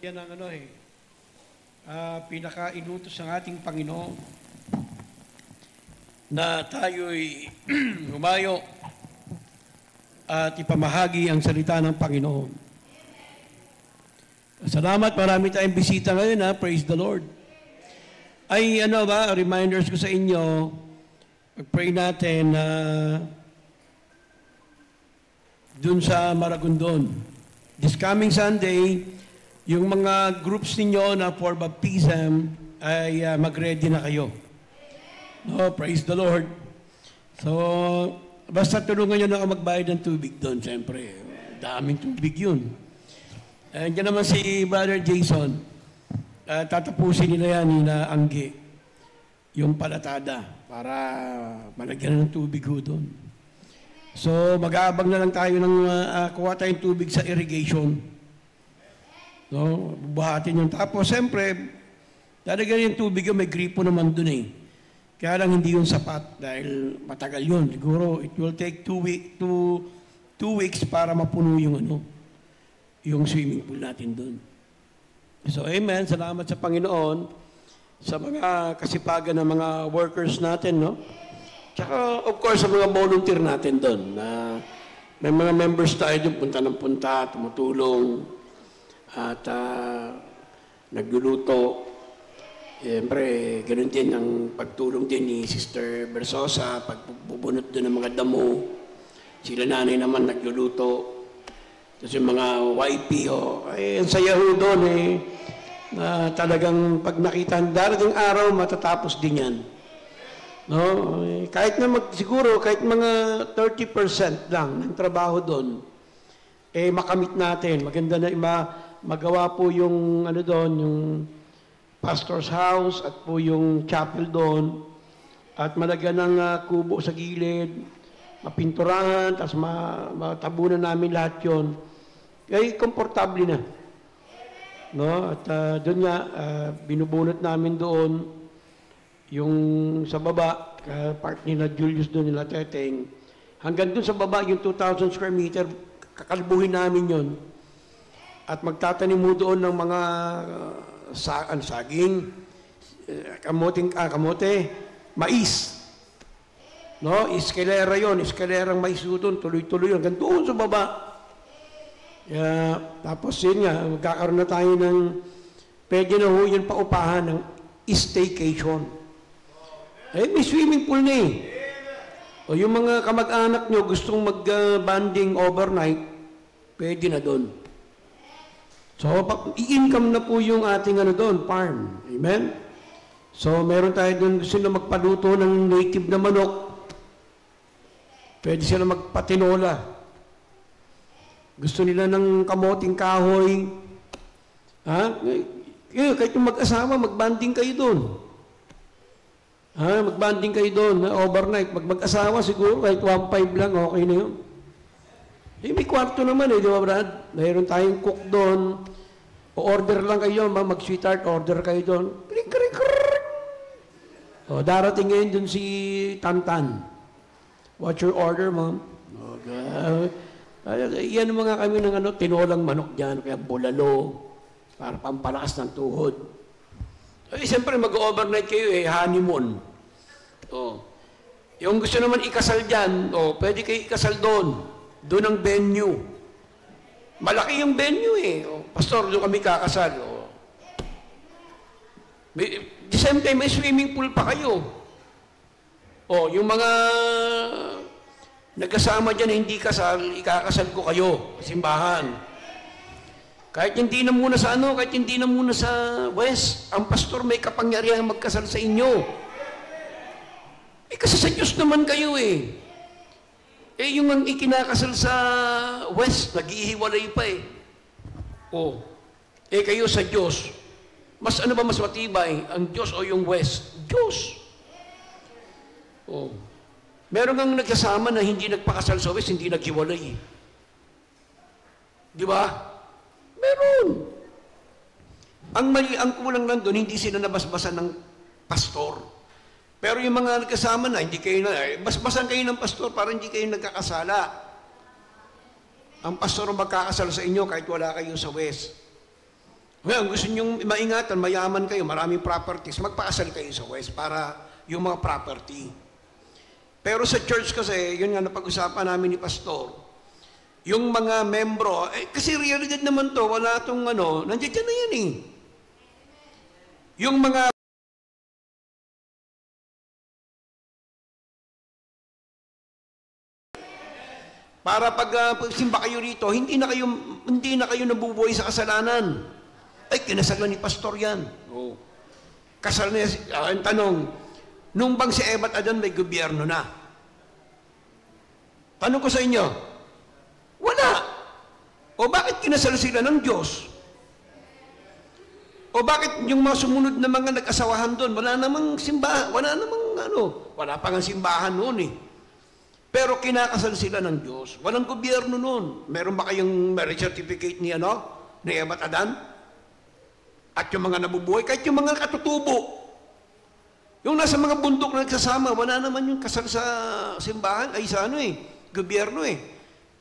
Yan ang pinaka-inutos ng ating Panginoon na tayo'y humayo at ipamahagi ang salita ng Panginoon. Salamat, marami tayong bisita ngayon, praise the Lord. Ay reminders ko sa inyo, pag-pray natin na dun sa Maragondon. This coming Sunday, yung mga groups ninyo na for baptism ay mag-ready na kayo. No, praise the Lord. So, basta tulungan nyo na ako magbayad ng tubig doon, siyempre. Daming tubig yun. Diyan naman si Brother Jason. Tatapusin nila yan na Angge. Yung palatada para malagyan ng tubig ho doon. So, mag-aabang na lang tayo ng kuha tayong tubig sa irrigation. No? Buhatin yung tapos. Siyempre, talaga yung tubig yung may gripo naman doon eh. Kaya lang hindi yung sapat dahil matagal yun. Siguro, it will take 2 weeks para mapuno yung swimming pool natin doon. So, amen. Salamat sa Panginoon sa mga kasipagan ng mga workers natin, no? Tsaka, of course, sa mga volunteer natin doon na may mga members tayo doon, punta ng punta, tumutulong, at nagluluto. Siyempre, ganoon din ang pagtulong din ni Sister Bersosa, pagpupubunot doon ng mga damo. Sila nanay naman nagluluto. Tapos yung mga YP, ang saya ho doon na talagang pag nakita, darating araw, matatapos din yan. No? Kahit na siguro, kahit mga 30% lang ng trabaho doon, makamit natin. Maganda na magawa po yung doon, yung pastor's house at po yung chapel doon at malagyan ng kubo sa gilid, mapinturahan, tapos matabunan namin lahat yun. Komportable na. No? At doon nga, binubunot namin doon yung sa baba, part nila Julius doon, nila Teteng. Hanggang doon sa baba, yung 2,000 square meter, kakalbuhin namin yon. At magtatanim mo doon ng mga saging, kamote, mais. No? Eskalera yon, eskalerang mais doon, tuloy-tuloy yun. Hanggang doon sa baba. Tapos yun nga, magkakaroon na tayo ng, pwede na ho yun paupahan ng staycation. May swimming pool na O yung mga kamag-anak nyo gustong mag-banding overnight, pwede na doon. So, i-income na po yung ating doon, farm. Amen? So, meron tayo doon gusto na magpaluto ng native na manok. Pwede sila magpatinola. Gusto nila ng kamoting kahoy. Kahit yung mag-asawa, mag-banding kayo doon. Mag-banding kayo doon, overnight. Mag-asawa siguro, kahit 1.5 lang, okay na yun. May kwarto naman di ba Brad? Mayroon tayong cook doon. O-order lang kayo, mag-sweetheart, order kayo doon. Darating ngayon doon si Tantan. What's your order, ma'am? Yan mga kami ng tinolang manok dyan, kaya bulalo, para pampalakas ng tuhod. Siyempre, mag-overnight kayo, honeymoon. Yung gusto naman ikasal dyan, pwede kayo ikasal doon. Doon ang venue. Malaki yung venue Pastor, doon kami kakasal. The same time, may swimming pool pa kayo. Yung mga nagkasama dyan, hindi kasal, ikakasal ko kayo, simbahan. Kahit hindi na muna sa kahit hindi na muna sa West, ang pastor may kapangyarihan magkasal sa inyo. Kasi sa Diyos naman kayo yung ang ikinakasal sa West, nag-ihiwalay pa kayo sa Diyos, mas mas matibay, ang Diyos o yung West? Diyos. Meron kang nagkasama na hindi nagpakasal sa West, hindi naghiwalay. Di ba? Meron. Ang kulang lang doon, hindi sila nabasbasan ng pastor. Pero yung mga nagkasama na, hindi kayo basbasan kayo ng pastor para hindi kayo nagkakasala. Ang pastor magkakasal sa inyo kahit wala kayo sa West. Ngayon, gusto nyo maingatan, mayaman kayo, maraming properties, magpakasal kayo sa West para yung mga property. Pero sa church kasi, yun nga napag-usapan namin ni Pastor, yung mga membro, kasi realidad naman to, wala itong nandiyan na yan eh. Yung mga para pag simba kayo rito, hindi na kayo nabubuhay sa kasalanan. Ay, kinasalan ni Pastor yan. Oh. Kasal niya, ang tanong, nung bang si Eva at Adan may gobyerno na? Tanong ko sa inyo, wala. O bakit kinasal sila ng Diyos? O bakit yung mga sumunod na mga nag-asawahan doon, wala namang simbahan, wala pang simbahan noon eh. Pero kinakasal sila ng Diyos. Walang gobyerno noon. Meron ba kayong marriage certificate ni Eva at Adan? At yung mga nabubuhay, kahit yung mga katutubo. Yung nasa mga bundok na nagsasama, wala naman yung kasal sa simbahan, ay sa gobyerno eh.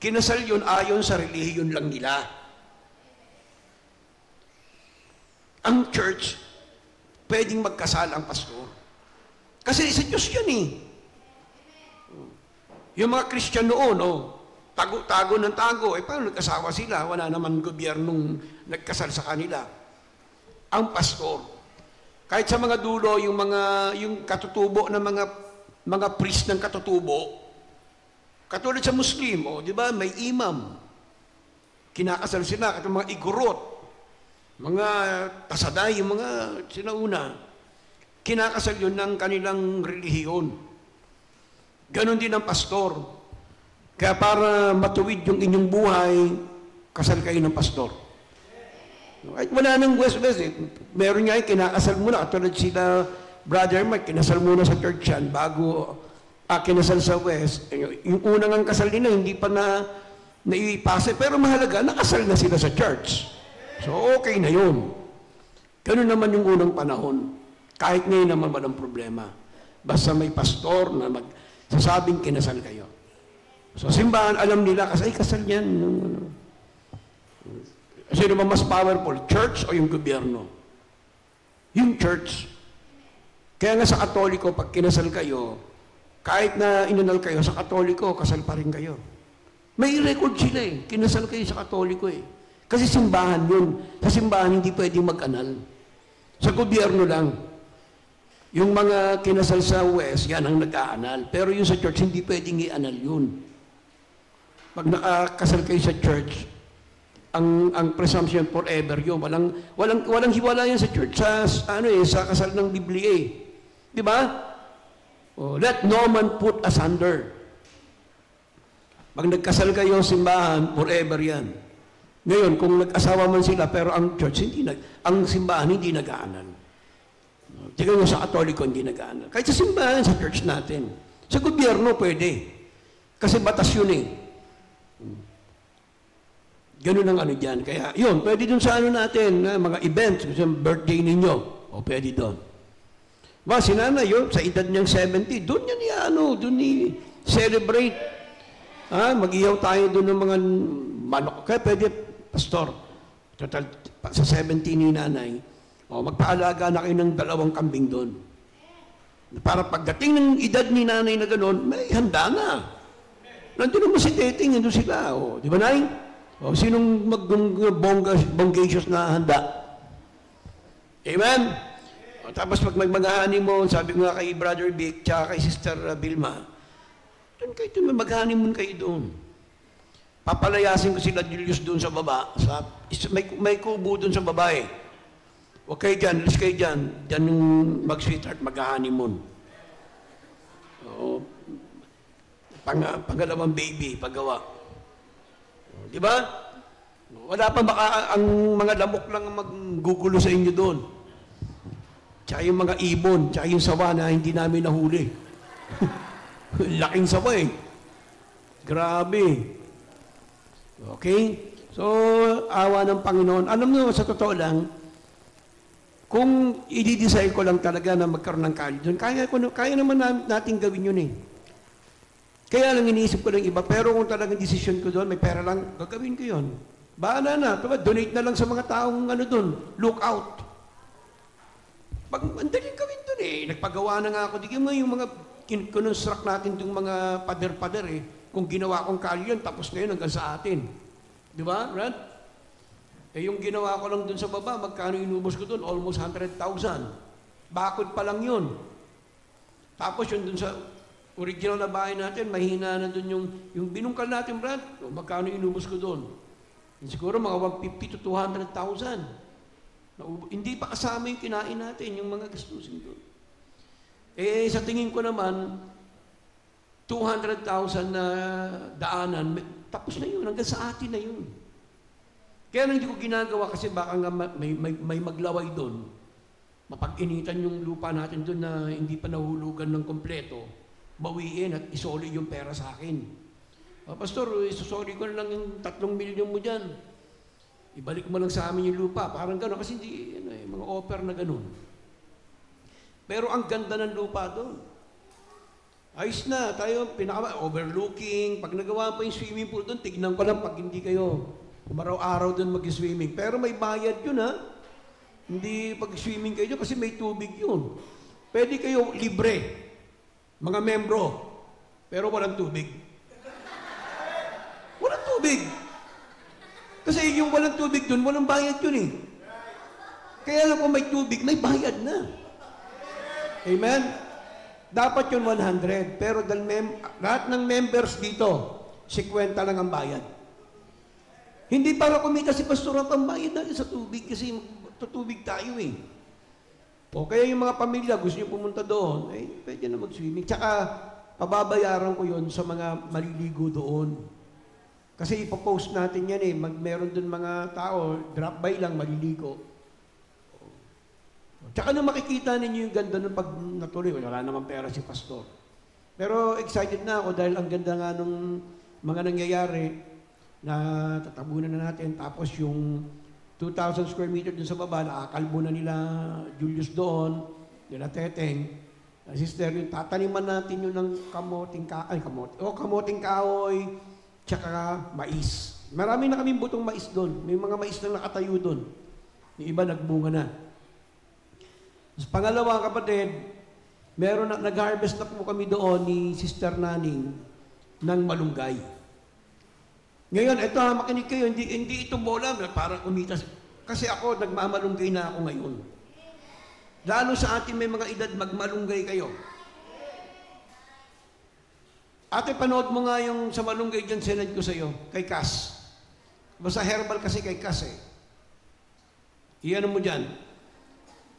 Kinasal yun ayon sa relihiyon lang nila. Ang church, pwedeng magkasal ang pastor. Kasi sa Diyos yan eh. Yung mga Christian noon, tago ng tago, paano nagkasawa sila? Wala naman gobyernong nagkasal sa kanila. Ang pastor, kahit sa mga dulo, yung katutubo ng mga priest ng katutubo, katulad sa Muslim, di ba, may imam. Kinakasal sila, katulad mga igurot, mga tasaday, yung mga sinauna. Kinakasal yun ng kanilang relihiyon. Ganon din ang pastor. Kaya para matuwid yung inyong buhay, kasal kayo ng pastor. Kahit wala nang West-West eh. Meron nga kinakasal muna. Katulad sila, Brother Mike, kinasal muna sa church yan bago kinasal sa West. Yung unang ang kasal nila, hindi pa naipase. Pero mahalaga, nakasal na sila sa church. So, okay na yun. Ganun naman yung unang panahon. Kahit ngayon naman walang problema. Basta may pastor na magsasabing kinasal kayo. So, simbahan, alam nila, kasi kasal yan. Sino ba mas powerful, church o yung gobyerno? Yung church. Kaya nga sa Katoliko, pag kinasal kayo, kahit na inanal kayo sa Katoliko, kasal pa rin kayo. May record sila eh. Kinasal kayo sa Katoliko eh. Kasi simbahan yun. Sa simbahan, hindi pwedeng mag-anal. Sa gobyerno lang. Yung mga kinasal sa West, yan ang nag-aanal. Pero yung sa church, hindi pwedeng i-anal yun. Pag nakakasal kayo sa church, ang presumption forever yun. Walang hiwala yan sa church. Sa kasal ng Biblia eh. Di ba? Let no man put asunder. Pag nagkasal kayo simbahan, forever yan. Ngayon, kung nag-asawa man sila, pero ang church, ang simbahan hindi nag-aanal. Tingnan nyo sa Katoliko, hindi nag-aanal. Kahit sa simbahan, sa church natin. Sa gobyerno, pwede. Kasi batas yun eh. Ganun ang dyan. Kaya, yun, pwede dun sa natin, mga events, kasi birthday ninyo, pwede dun. Si nanay, sa edad niyang 70, dun yan dun celebrate. Mag-iyaw tayo dun ng mga manok. Kaya pwede, pastor, total, sa 70 ni nanay, magpaalaga na kayo ng 2 kambing dun. Para pagdating ng edad ni nanay na gano'n, may handa na. Nandun naman si dating, nandun sila. Di ba, nay? Sinong bonggacious na handa? Amen? Tapos pag mag-honeymoon, sabi ko nga kay Brother Vic, tsaka kay Sister Vilma, doon kayo, mag-honeymoon kayo doon. Papalayasin ko sila Julius doon sa baba. May kubo doon sa baba eh. Huwag kayo dyan, alis kayo dyan. Dyan yung mag-sweetheart, mag-honeymoon. Pangalawang baby, paggawa. Di ba? Wala pa baka ang mga lamok lang maggugulo sa inyo doon. Tsaka yung mga ibon, tsaka yung sawa na hindi namin nahuli. Laking sawa eh. Grabe. Okay? So, awa ng Panginoon. Alam mo, sa totoo lang, kung i-desire ko lang talaga na magkaroon ng college doon, kaya naman natin gawin yun eh. Kaya lang iniisip ko ng iba, pero kung talagang decision ko doon, may pera lang, gagawin ko yun. Bahala na. Donate na lang sa mga taong ano doon. Look out. Ang daling gawin doon eh. Nagpagawa na nga ako. Di mo yung mga kinonstruct natin itong mga pader-pader eh. Kung ginawa kong kalyon, tapos na yun hanggang sa atin. Di ba, Brad? Eh yung ginawa ko lang doon sa baba, magkano inubos ko doon? Almost 100,000. Bakod pa lang yun. Tapos yun doon sa original na bahay natin, mahina na doon yung binungkal natin, Brad. Magkano inubos ko doon? Siguro mga 150 to 200,000. Hindi pa kasama yung kinain natin, yung mga gastusin doon. Eh, sa tingin ko naman, 200,000 na daanan, tapos na yun, hanggang sa atin na yun. Kaya lang hindi ko ginagawa kasi baka nga may maglaway doon. Mapag-initan yung lupa natin doon na hindi pa nahulugan ng kompleto, bawiin at isoli yung pera sa akin. Pastor, isusoli ko na lang yung 3 milyon mo dyan. Ibalik mo lang sa amin yung lupa. Parang gano'n. Kasi hindi, mga offer na gano'n. Pero ang ganda ng lupa doon. Ayos na. Tayo, overlooking. Pag nagawa pa yung swimming pool doon, tignan ko lang pag hindi kayo umaraw-araw doon mag-swimming. Pero may bayad yun, ha? Hindi pag-swimming kayo kasi may tubig yun. Pwede kayo libre. Mga membro. Pero walang tubig. Walang tubig. Kasi yung walang tubig dun, walang bayad yun eh. Kaya lang kung may tubig, may bayad na. Amen? Dapat yun 100. Pero lahat ng members dito, 50 lang ang bayad. Hindi para kumita si pastor ang pambayad natin sa tubig kasi tutubig tayo eh. O kaya yung mga pamilya, gusto nyo pumunta doon, eh, pwede na mag-swimming. Tsaka, pababayaran ko yun sa mga maliligo doon. Kasi ipopost natin yan eh. Meron dun mga tao, drop by lang, maliligo. Tsaka nung makikita ninyo yung ganda nung pag natuloy, wala naman pera si pastor. Pero excited na ako dahil ang ganda nga nung mga nangyayari na tatabunan na natin. Tapos yung 2,000 square meter dun sa baba, nakakalbo na nila Julius doon, nila Teteng. Sister, yung tataniman natin yun ng kamoting kahoy, tsaka mais. Marami na kaming butong mais doon. May mga mais na nakatayo doon. Yung iba nagbunga na. Tapos pangalawa, kapatid, nag-harvest na po kami doon ni Sister Naning ng malunggay. Ngayon, ito makinig kayo, hindi ito bola para kumita. Kasi ako, nagmamalunggay na ako ngayon. Lalo sa atin may mga edad, magmalunggay kayo. Ate, panood mo nga yung sa malunggay dyan, sinad ko sa'yo, kay Cass. Basta herbal kasi kay Cass eh. Iyan mo dyan.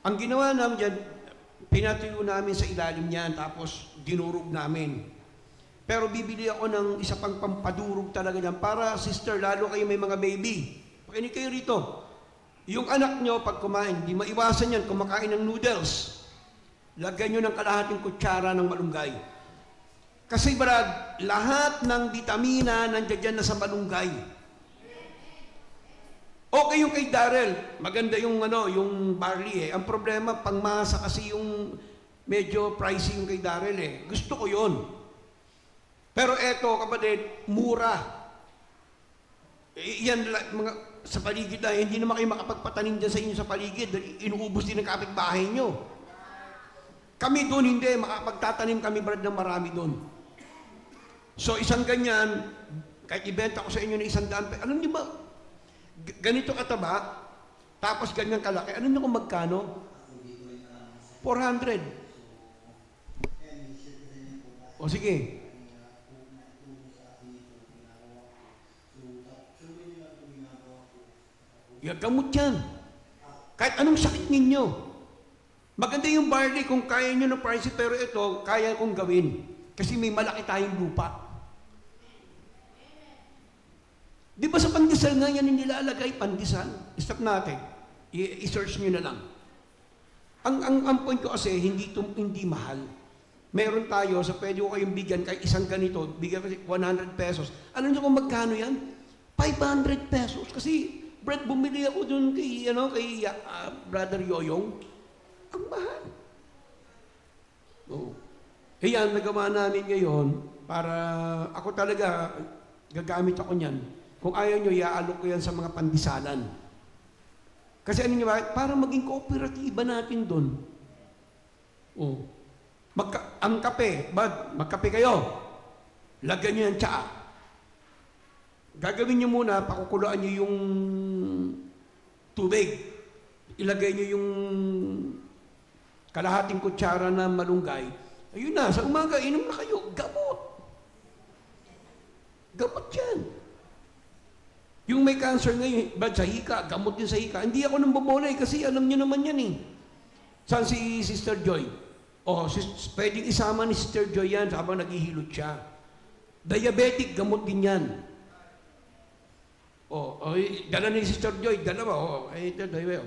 Ang ginawa namin dyan, pinatuyo namin sa ilalim niyan, tapos dinurog namin. Pero bibili ako ng isa pang pampadurog talaga dyan, para, sister, lalo kayo may mga baby. Pakinig kayo rito. Yung anak nyo, pag kumain, di maiwasan yan, kumakain ng noodles. Lagyan nyo ng kalahating kutsara ng malunggay. Kasi Brad, lahat ng vitamina nandiyan na sa malunggay. Okay yung kay Darrell, maganda yung yung barley eh. Ang problema, pangmasa kasi yung medyo pricey yung kay Darrell eh. Gusto ko yun. Pero eto, kapatid, mura. Yan mga sa paligid na, hindi naman kayo makapagpatanim dyan sa inyo sa paligid. Inuubos din ng kapitbahay nyo. Kami doon hindi, makapagtatanim kami Brad ng marami doon. So, isang ganyan, kahit ibenta ko sa inyo ng 100, alam niyo ba, ganito kataba, tapos ganyan kalaki, alam niyo kung magkano? 400. O sige. Gamot yan. Kahit anong sakit ninyo. Maganda yung barley kung kaya nyo ng price, pero ito, kaya kong gawin. Kasi may malaki tayong lupa. Di ba sa pandesal nga yan nilalagay? Pandesal. Stop natin. I-search nyo na lang. Ang point ko kasi, hindi mahal. Meron tayo, so pwede ko kayong bigyan kahit isang ganito, bigyan kasi 100 pesos. Alam niyo kung magkano yan? 500 pesos. Kasi, Brad, bumili ako dun kay Brother Yoyong. Ang mahal. Oh. Yan, nagawa namin ngayon para ako talaga gagamit ako niyan. Kung ayaw nyo, iaalok ko yan sa mga pandisalan. Kasi ano nyo ba? Para maging kooperatiba natin doon. Oh. Ang kape, magkape kayo. Lagyan nyo yung tsaa. Gagawin nyo muna, pakukuluan nyo yung tubig. Ilagay nyo yung kalahating kutsara na malunggay. Ayun na, sa umaga, inom na kayo. Gamot. Gamot yan. Yung may cancer ngayon, sa hika, gamot din sa hika. Hindi ako nang bumulay kasi alam niyo naman yan eh. Saan si Sister Joy? Pwedeng isama ni Sister Joy yan habang naghihilot siya. Diabetic, gamot din yan. Dala ni Sister Joy, dalawa.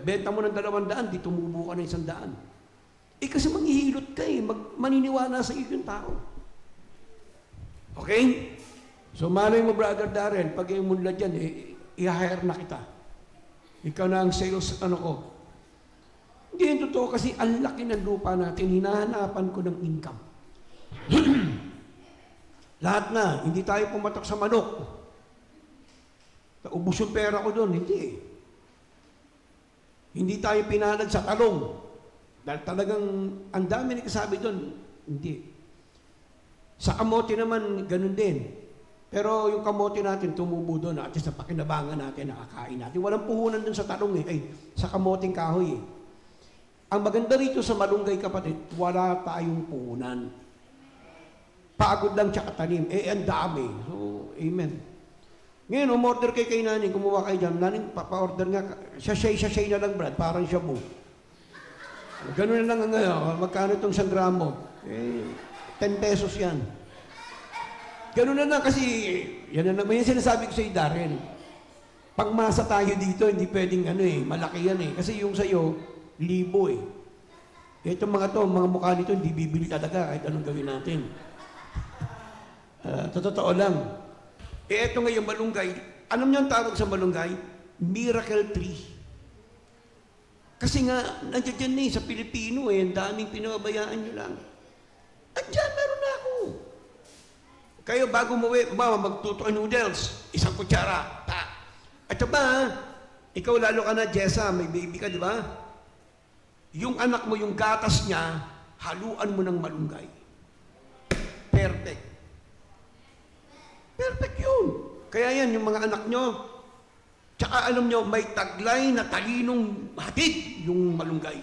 Benta mo ng 200, di tumubo ka ng 100. Kasi manghihilot ka eh. Maniniwala sa iyo yung tao. Okay? So, malay mo, Brother Darren, pag imunlad yan, i-hire na kita. Ikaw na ang sales, ko. Hindi yung totoo kasi ang laki ng lupa natin, hinahanapan ko ng income. Lahat na, hindi tayo pumatok sa manok. Ubus yung pera ko doon, hindi. Hindi tayo pinalad sa talong. Dahil talagang, ang dami nagsasabi doon, hindi. Sa kamote naman, ganun din. Pero yung kamote natin, tumubo doon, at sa pakinabangan natin, nakakain natin. Walang puhunan doon sa talong sa kamoting kahoy eh. Ang maganda rito sa malunggay, kapatid, wala tayong puhunan. Pagod lang tsaka tanim. Ang dami. So, amen. Ngayon, umorder kay nanin, kumuha kayo dyan. Nanin, papa-order nga, sachet na lang, Brad, parang shabu. Ganun na lang magkano itong 1 gramo? 10 pesos yan. Ganun na lang kasi, yan na naman yung sinasabi ko sa iyo, Darren. Pangmasa tayo dito, hindi pwedeng malaki yan eh. Kasi yung sa'yo, 1,000 eh. Itong mga mukha nito, hindi bibili talaga kahit anong gawin natin. Totoo lang. Ito ngayon, malunggay. Alam niyo ang tawag sa malunggay? Miracle tree. Kasi nga, nandiyan sa Pilipino ang daming pinabayaan nyo lang. Andiyan, meron na ako. Kayo bago magtuto ng noodles, 1 kutsara. At ikaw lalo ka na, Jessa, may baby ka, di ba? Yung anak mo, yung gatas niya, haluan mo ng malunggay. Perfect. Perfect yun. Kaya yan, yung mga anak nyo, tsaka alam nyo, may taglay na talinong hatid yung malunggay.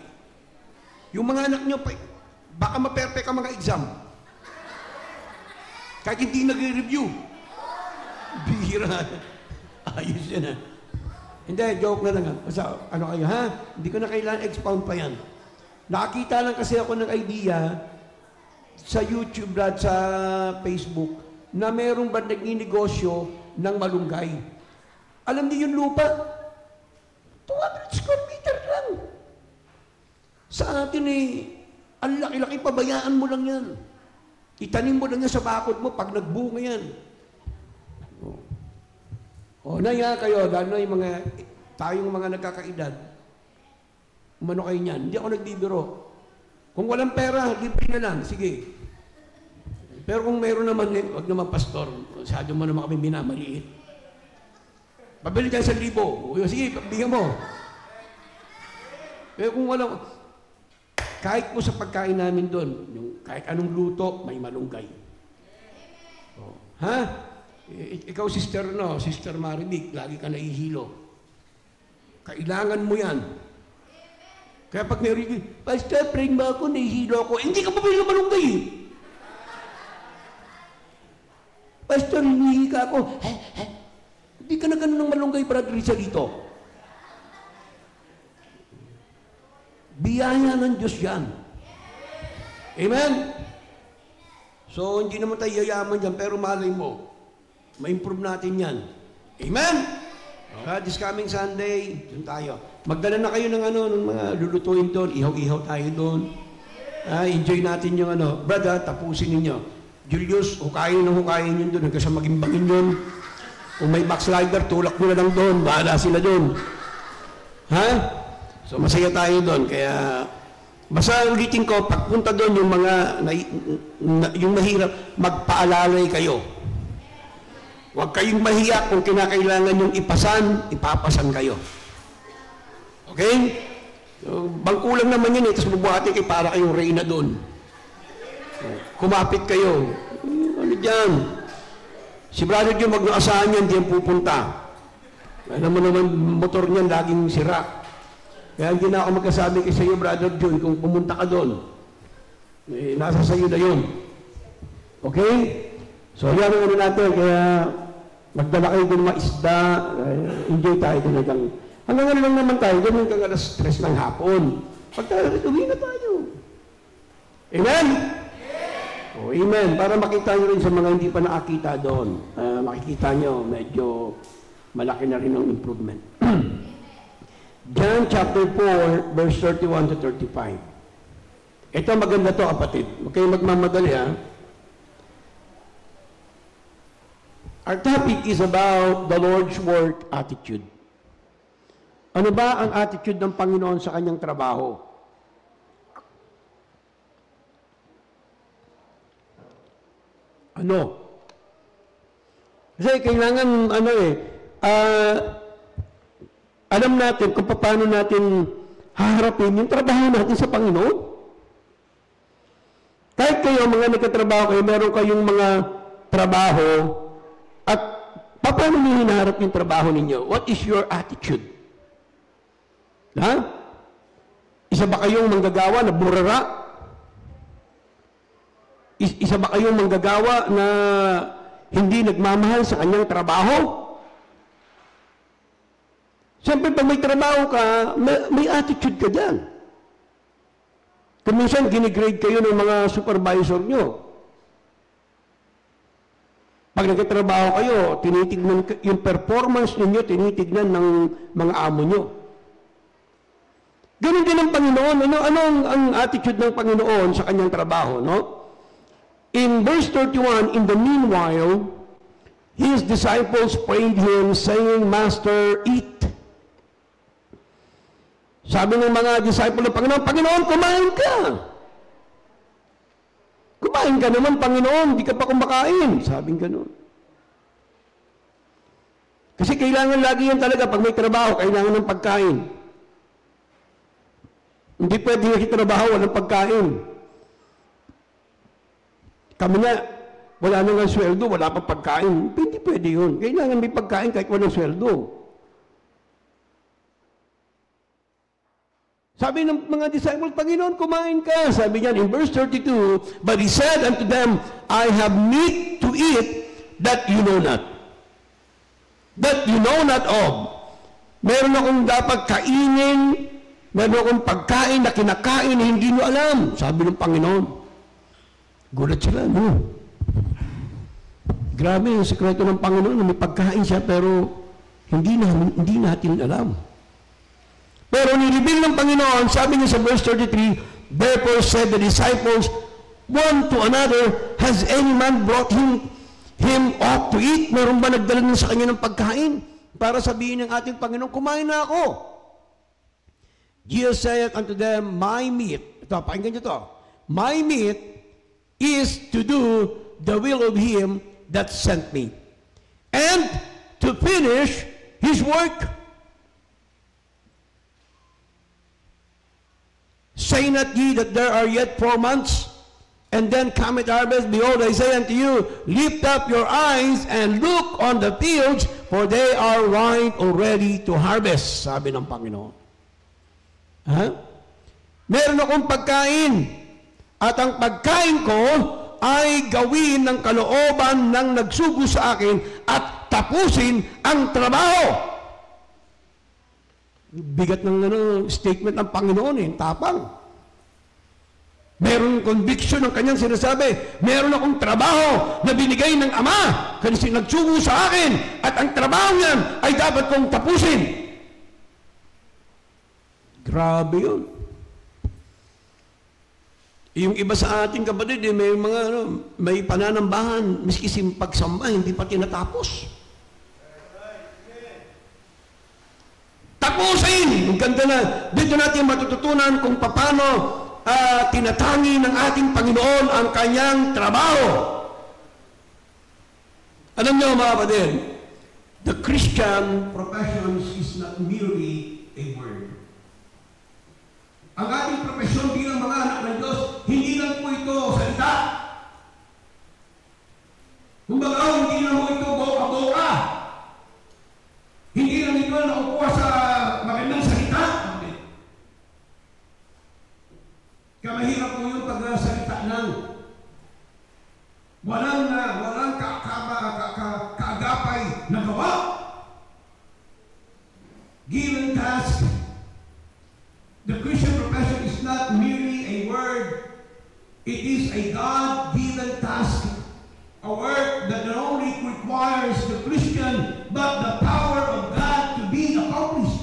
Yung mga anak nyo, baka ma-perfect ang mga exam. Kahit hindi nag-review. Bihira. Ayos yan ha. Hindi, joke na lang. Basta, kayo ha? Hindi ko na kailangan expound pa yan. Nakakita lang kasi ako ng idea sa YouTube at sa Facebook na merong ba nagninegosyo ng malunggay. Alam niyo yung lupa? 200 square meter lang. Sa atin ang laki-laki, pabayaan mo lang yan. Itanim mo lang yan sa bakod mo pag nagbunga yan. Naya kayo, lalo na yung tayong mga nagkakaedad, umano kayo niyan. Hindi ako nagbibiro. Kung walang pera, libre na lang. Sige. Pero kung mayroon naman, wag naman pastor, masyado mo naman kami minamaliit. Pabili dyan 1,000. Sige, bigyan mo. Pero kung walang, kahit po sa pagkain namin doon, kahit anong luto, may malunggay. Ha? Ikaw, Sister Maribik, lagi ka naihilo. Kailangan mo yan. Kaya pag may Pastor, praying ba ako, nahihilo ako, hindi ka pabili ng malunggay. Pastor, hinihi ka ako. Hindi ka na ganun ng malunggay, Brad Rizalito. Biyaya ng Diyos yan. Amen? So, hindi naman tayo yayaman dyan, pero malay mo, ma-improve natin yan. Amen? This coming Sunday, dun tayo. Magdala na kayo ng ng mga lulutuin doon, ihaw-ihaw tayo doon. Enjoy natin yung Brother, tapusin ninyo. Julius, hukayin yun doon, hanggang sa magimbangin yun. Kung may backslider, tulak mo na lang doon, bahala sila doon. Ha? So, masaya tayo doon, kaya basta ulitin ko, pagpunta doon yung mga yung mahirap, magpaalalay kayo. Huwag kayong mahiya kung kinakailangan yung ipapasan kayo. Okay? So, bangkulang naman yun eh, tapos bubuhati kayo para kayong reyna doon. Kumapit kayo. Ano dyan? Si Brother Jun, wag naasahan yan, di yan pupunta. Alam mo naman, motor niyan laging sira. Kaya hindi na ako magkasabi kay sa'yo, Brother Jun, kung pumunta ka doon. Eh, nasa sa'yo na yun. Okay? So, yan ang ano natin. Kaya, magdala kayo ng mga isda. Enjoy tayo doon hanggang ano lang naman tayo. Ganun kang alas 3 ng hapon. Pagka, uwi na tayo. Amen? Oh, amen. Para makita nyo rin sa mga hindi pa nakakita doon. Makikita nyo, medyo malaki na rin ang improvement. John chapter 4, verse 31 to 35. Ito maganda to, kapatid. Huwag kayong magmamadali, ha? Our topic is about the Lord's work attitude. Ano ba ang attitude ng Panginoon sa kanyang trabaho? Ano? Kasi kailangan, alam natin kung paano natin haharapin yung trabaho natin sa Panginoon. Kahit kayo, mga nagkatrabaho kayo, meron kayong mga trabaho, at paano niyo hinaharap yung trabaho ninyo? What is your attitude? Ha? Isa ba kayong manggagawa na burara? Isa ba kayong manggagawa na hindi nagmamahal sa kanyang trabaho? Siyempre, pag may trabaho ka, may attitude ka dyan. Kung minsan, ginigrade kayo ng mga supervisor nyo. Pag nagkatrabaho kayo, tinitignan yung performance ninyo, tinitignan ng mga amo nyo. Ganun din ang Panginoon. Ano ang attitude ng Panginoon sa kanyang trabaho, no? In verse 31, in the meanwhile, his disciples prayed him, saying, Master, eat. Sabi ng mga disciple ng Panginoon, Panginoon, kumain ka. Kumain ka naman, Panginoon, di ka pa kumakain. Sabing gano'n. Kasi kailangan lagi yan talaga, pag may trabaho, kailangan ng pagkain. Hindi pwede nakitrabaho, walang pagkain. Kami nga, wala na nga sweldo, wala pa pagkain. Hindi pwede yun. Kailangan may pagkain kahit walang sweldo. Sabi ng mga disciples, Panginoon, kumain ka. Sabi niya in verse 32, but he said unto them, I have meat to eat that you know not. That you know not of. Meron akong dapat kainin, meron akong pagkain na kinakain na hindi nyo alam. Sabi ng Panginoon. Gulat sila, no? Grabe yung sekreto ng Panginoon, may pagkain siya pero hindi natin alam. Pero nilibing ng Panginoon, sabi niya sa verse 33, therefore said the disciples, one to another, has any man brought him ought to eat? Meron ba nagdala na sa kanya ng pagkain? Para sabihin ng ating Panginoon, kumain na ako. Jesus said unto them, my meat, ito, pakinggan niyo ito, my meat is to do the will of him that sent me, and to finish his work. Say not ye that there are yet 4 months, and then cometh harvest? Behold, I say unto you, lift up your eyes and look on the fields, for they are ripe already to harvest. Sabi ng Panginoon. Meron akong pagkain, at ang pagkain ko ay gawin ng kalooban ng nagsugo sa akin at tapusin ang trabaho. Bigat ng statement ng Panginoon, tapang. Meron conviction ng kanyang sinasabi, meron akong trabaho na binigay ng Ama kasi nagsugo sa akin at ang trabaho niyan ay dapat kong tapusin. Grabe yun. Yung iba sa ating kapatid, may pananambahan, miski pagsamba, hindi pa tinatapos. Tapusin! Ang ganda na. Dito natin matututunan kung paano tinatangi ng ating Panginoon ang kanyang trabaho. Alam niyo mga kapatid, the Christian profession is not merely a word. Ang ating profesyon bilang mga anak ng Diyos, hindi lang po ito salita. Kumbaga, hindi lang po ito boka-boka. Hindi lang ito nakukuha sa magandang salita. Kaya mahirap po yung pag-salita ng walang kaagapay na gawa. Given task, the Christian profession is not merely a word. It is a God-given task. A work that not only requires the Christian, but the power of God to be accomplished.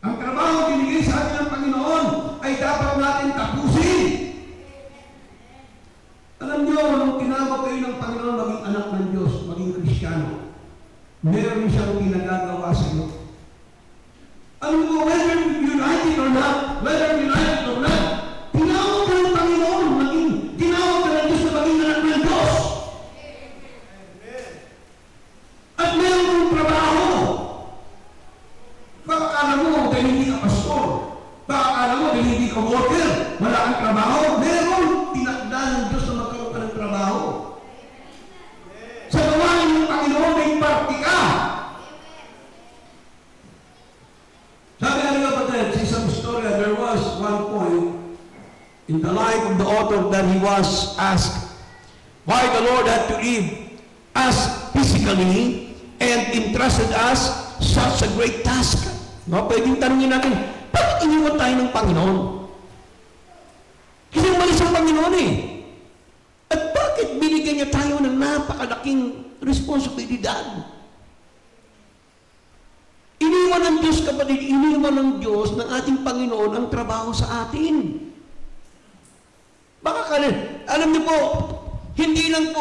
Ang trabaho binigay sa atin ng Panginoon ay dapat natin tapusin. Alam niyo, nung tinawag kayo ng Panginoon maging anak ng Diyos, maging Kristiyano, meron siyang ginagagawa sa iyo. Alam mo, whether you like it or not, tinawag ka ng Panginoon, tinawag ka ng Diyos na maging anak ng Diyos. At meron kong trabaho. Baka akala mo dahil hindi ka pastor. Baka akala mo dahil hindi ka worker. Wala kang trabaho. Meron tinakda ng Diyos na magkaroon ka ng trabaho. Sa gawain ng Panginoon may parte ka. Sabi nga nga patid, sa isang storya, there was one point in the life of the author that he was asked why the Lord had to leave us physically and entrusted us such a great task. No, pwedeng tanungin natin, bakit iniwan tayo ng Panginoon? Kasi umalis ang Panginoon eh. At bakit binigyan niya tayo ng napakalaking responsibilidad? Iniwan ng Diyos, kapatid, iniwan ng Diyos ng ating Panginoon ang trabaho sa atin. Baka alam niyo po, hindi lang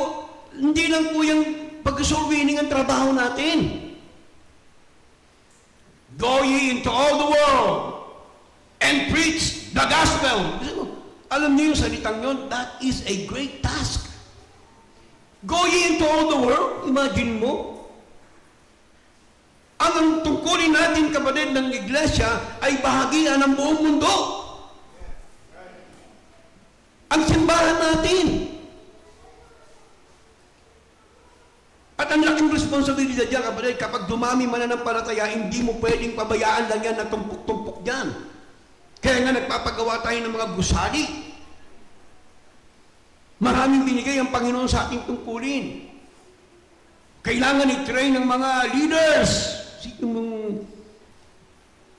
po yung pag-surveying ang trabaho natin. Go ye into all the world and preach the gospel. Alam niyo yung salitang yun, that is a great task. Go ye into all the world, imagine mo. Ang tungkulin natin, kapatid, ng iglesia ay bahagian ng buong mundo. Ang simbahan natin. At ang laking responsibilidad dyan, kapatid, kapag dumami mananampalataya, hindi mo pwedeng pabayaan lang yan na tumpok-tumpok dyan. Kaya nga nagpapagawa tayo ng mga gusali. Maraming binigay ang Panginoon sa ating tungkulin. Kailangan i-train ng mga leaders.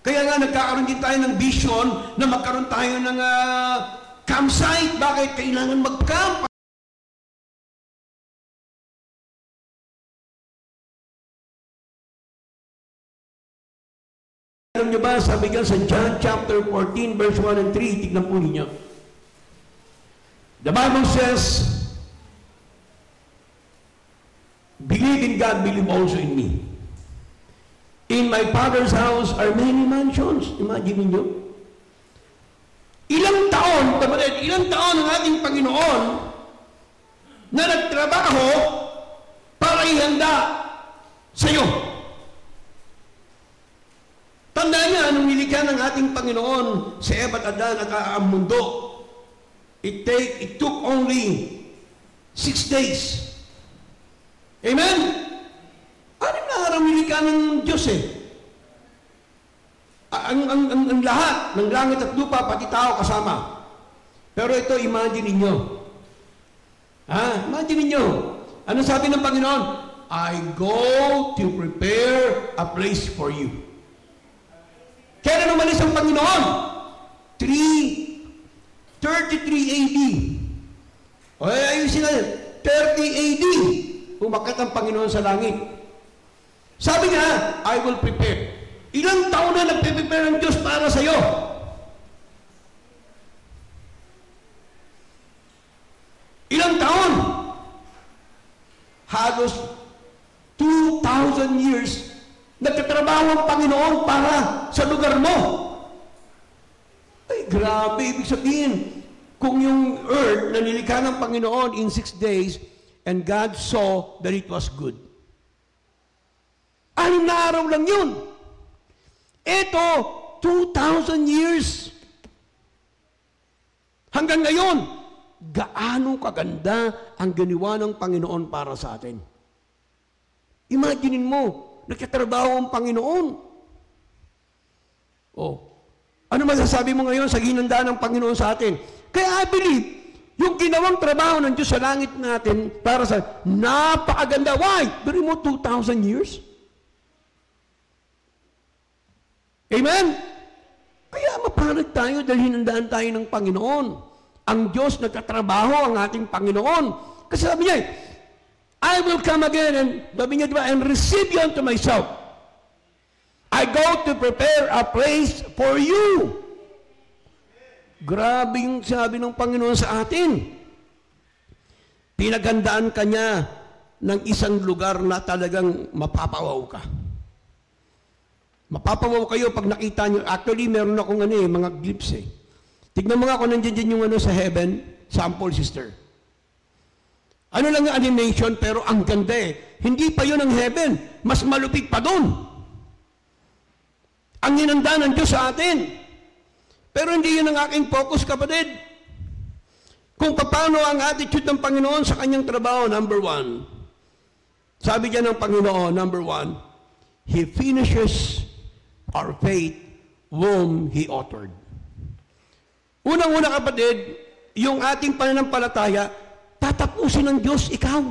Kaya nga nagkakaroon din tayo ng vision na magkaroon tayo ng campsite. Bakit? Kailangan mag-camp. Alam niyo ba, sabi nga sa John chapter 14, verse 1 and 3, tignan po ninyo. The Bible says, believe in God, believe also in me. In my Father's house are many mansions. Imagine niyo. Ilang taon ang ating Panginoon na nagtrabaho para ihanda sa iyo. Tandaan niya, anong nilikha ng ating Panginoon sa Eva at Adan at ang mundo. It took only 6 days. Amen? Ano na araw nilikha ng Diyos eh? Ang lahat ng langit at lupa, pati tao kasama. Pero ito, imagine ninyo. Imagine ninyo. Ano sabi ng Panginoon? I go to prepare a place for you. Kailan umalis ang Panginoon? 33 AD. O ayusin na yun. 30 AD. Umakyat ang Panginoon sa langit. Sabi niya, I will prepare. Ilang taon na nagpe-prepare ang Diyos para sa iyo? Ilang taon? Halos 2,000 years nagtatrabaho ang Panginoon para sa lugar mo. Ay, grabe. Ibig sabihin, kung yung earth na nilikha ng Panginoon in 6 days, And God saw that it was good. 6 na araw lang yun. Ito, 2,000 years. Hanggang ngayon, gaano kaganda ang ginawa ng Panginoon para sa atin. Imaginin mo, nagtatrabaho ang Panginoon. Oh, ano masasabi mo ngayon sa ginanda ng Panginoon sa atin? Kaya I believe, yung ginawang trabaho ng Diyos sa langit natin para sa napakaganda. Why? Pero mo 2,000 years? Amen? Kaya mapalad tayo dahil hinandaan tayo ng Panginoon. Ang Diyos nagtatrabaho ang ating Panginoon. Kasi sabi niya, I will come again and, sabi niya, diba, and receive you unto myself. I go to prepare a place for you. Grabe yung sabi ng Panginoon sa atin. Pinagandaan ka niya ng isang lugar na talagang mapapawaw ka. Mapapawaw kayo pag nakita niyo. Actually, meron akong mga glimpse eh. Tignan mo nga kung nandiyan yung sa heaven, sample sister. Ano lang yung animation, pero ang ganda eh. Hindi pa yun ang heaven. Mas malupit pa doon. Ang hinanda ng Diyos sa atin. Pero hindi yun ang aking focus, kapatid. Kung paano ang attitude ng Panginoon sa kanyang trabaho, number 1. Sabi diyan ng Panginoon, number 1, He finishes our faith whom He authored. Unang-una, kapatid, yung ating pananampalataya, tatapusin ng Diyos ikaw.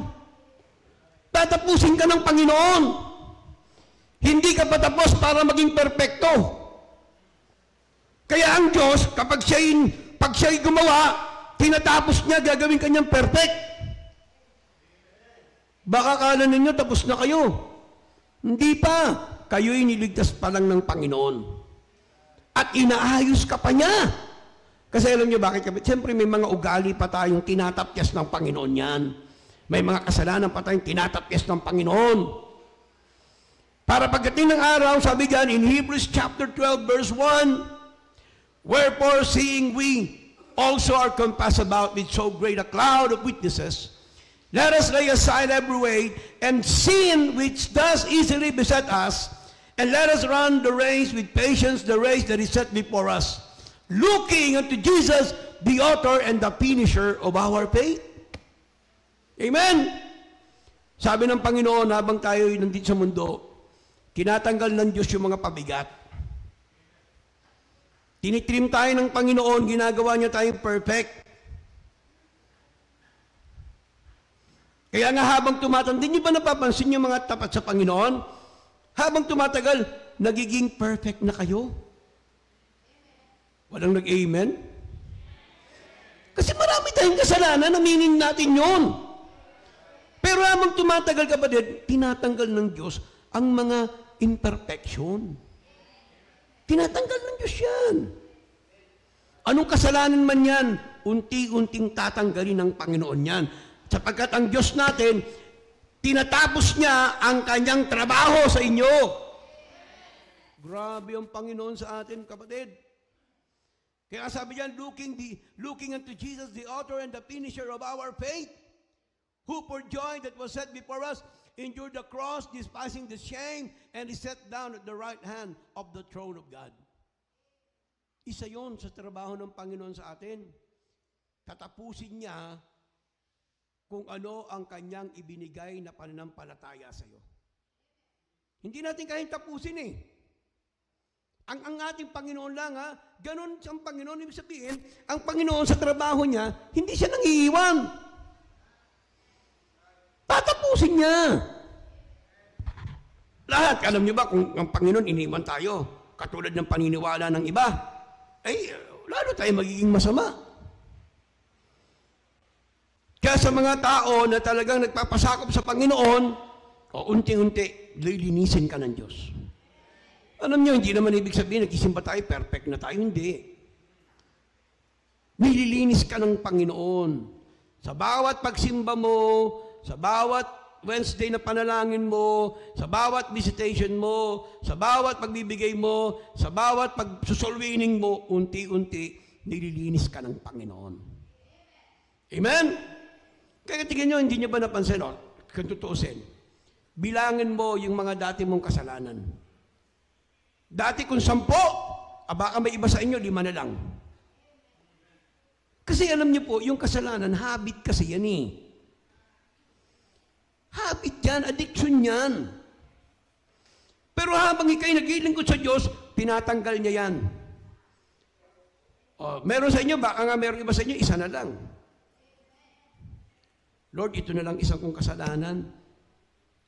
Tatapusin ka ng Panginoon. Hindi ka patapos para maging perpekto. Kaya ang Diyos, pag siya'y gumawa, tinatapos niya, gagawin kanyang perfect. Baka kala ninyo, tapos na kayo. Hindi pa. Kayo'y niligtas pa lang ng Panginoon. At inaayos ka pa niya. Kasi alam niyo bakit? Siyempre may mga ugali pa tayong tinatapyas ng Panginoon yan. May mga kasalanan pa tayong tinatapyas ng Panginoon. Para pagdating ng araw, sabi diyan in Hebrews chapter 12 verse 1, wherefore seeing we also are compassed about with so great a cloud of witnesses, let us lay aside every weight and sin which does easily beset us, and let us run the race with patience, the race that is set before us, looking unto Jesus, the author and the finisher of our faith. Amen? Sabi ng Panginoon, habang tayo nandito sa mundo, kinatanggal ng Diyos yung mga pabigat. Tinitrim tayo ng Panginoon, ginagawa niya tayong perfect. Kaya nga habang tumatanda, hindi ba napapansin yung mga tapat sa Panginoon? Habang tumatagal, nagiging perfect na kayo. Walang nag-amen? Kasi marami tayong kasalanan, naminin natin yun. Pero habang tumatagal, kapatid, tinatanggal ng Diyos ang mga imperfection. Tinatanggal ng Diyos yan. Anong kasalanan man yan, unti-unting tatanggalin ng Panginoon yan. Sapagkat ang Diyos natin, tinatapos niya ang kanyang trabaho sa inyo. Grabe ang Panginoon sa atin, kapatid. Kaya sabi diyan, looking unto Jesus, the author and the finisher of our faith, who for joy that was set before us, endured the cross, despising the shame, and is set down at the right hand of the throne of God. Isa yon sa trabaho ng Panginoon sa atin. Tatapusin niya kung ano ang kanyang ibinigay na pananampalataya sa iyo. Hindi natin kayang tapusin eh. Ang ating Panginoon lang ganon ang Panginoon, ibig sabihin, ang Panginoon sa trabaho niya, hindi siya nangiiwan. Tatapusin niya. Lahat, alam niyo ba kung ang Panginoon iniwan tayo, katulad ng paniniwala ng iba, lalo tayo magiging masama. Kaya sa mga tao na talagang nagpapasakop sa Panginoon, unti-unti, lilinisin ka ng Diyos. Alam niyo, hindi naman ibig sabihin, nagsisimba tayo, perfect na tayo, hindi. Nililinis ka ng Panginoon. Sa bawat pagsimba mo, sa bawat Wednesday na panalangin mo, sa bawat visitation mo, sa bawat pagbibigay mo, sa bawat pagsusolwining mo, unti-unti, nililinis ka ng Panginoon. Amen? Kaya tingin nyo, hindi nyo ba napansin, kung tutuusin, bilangin mo yung mga dati mong kasalanan. Dati kung 10, baka may iba sa inyo, 5 na lang. Kasi alam niyo po, yung kasalanan, habit kasi yan eh. Habit yan, addiction yan. Pero habang ikay naglilingkod sa Diyos, tinatanggal niya yan. Meron sa inyo, baka nga meron iba sa inyo, isa na lang. Lord, ito na lang isang kong kasalanan.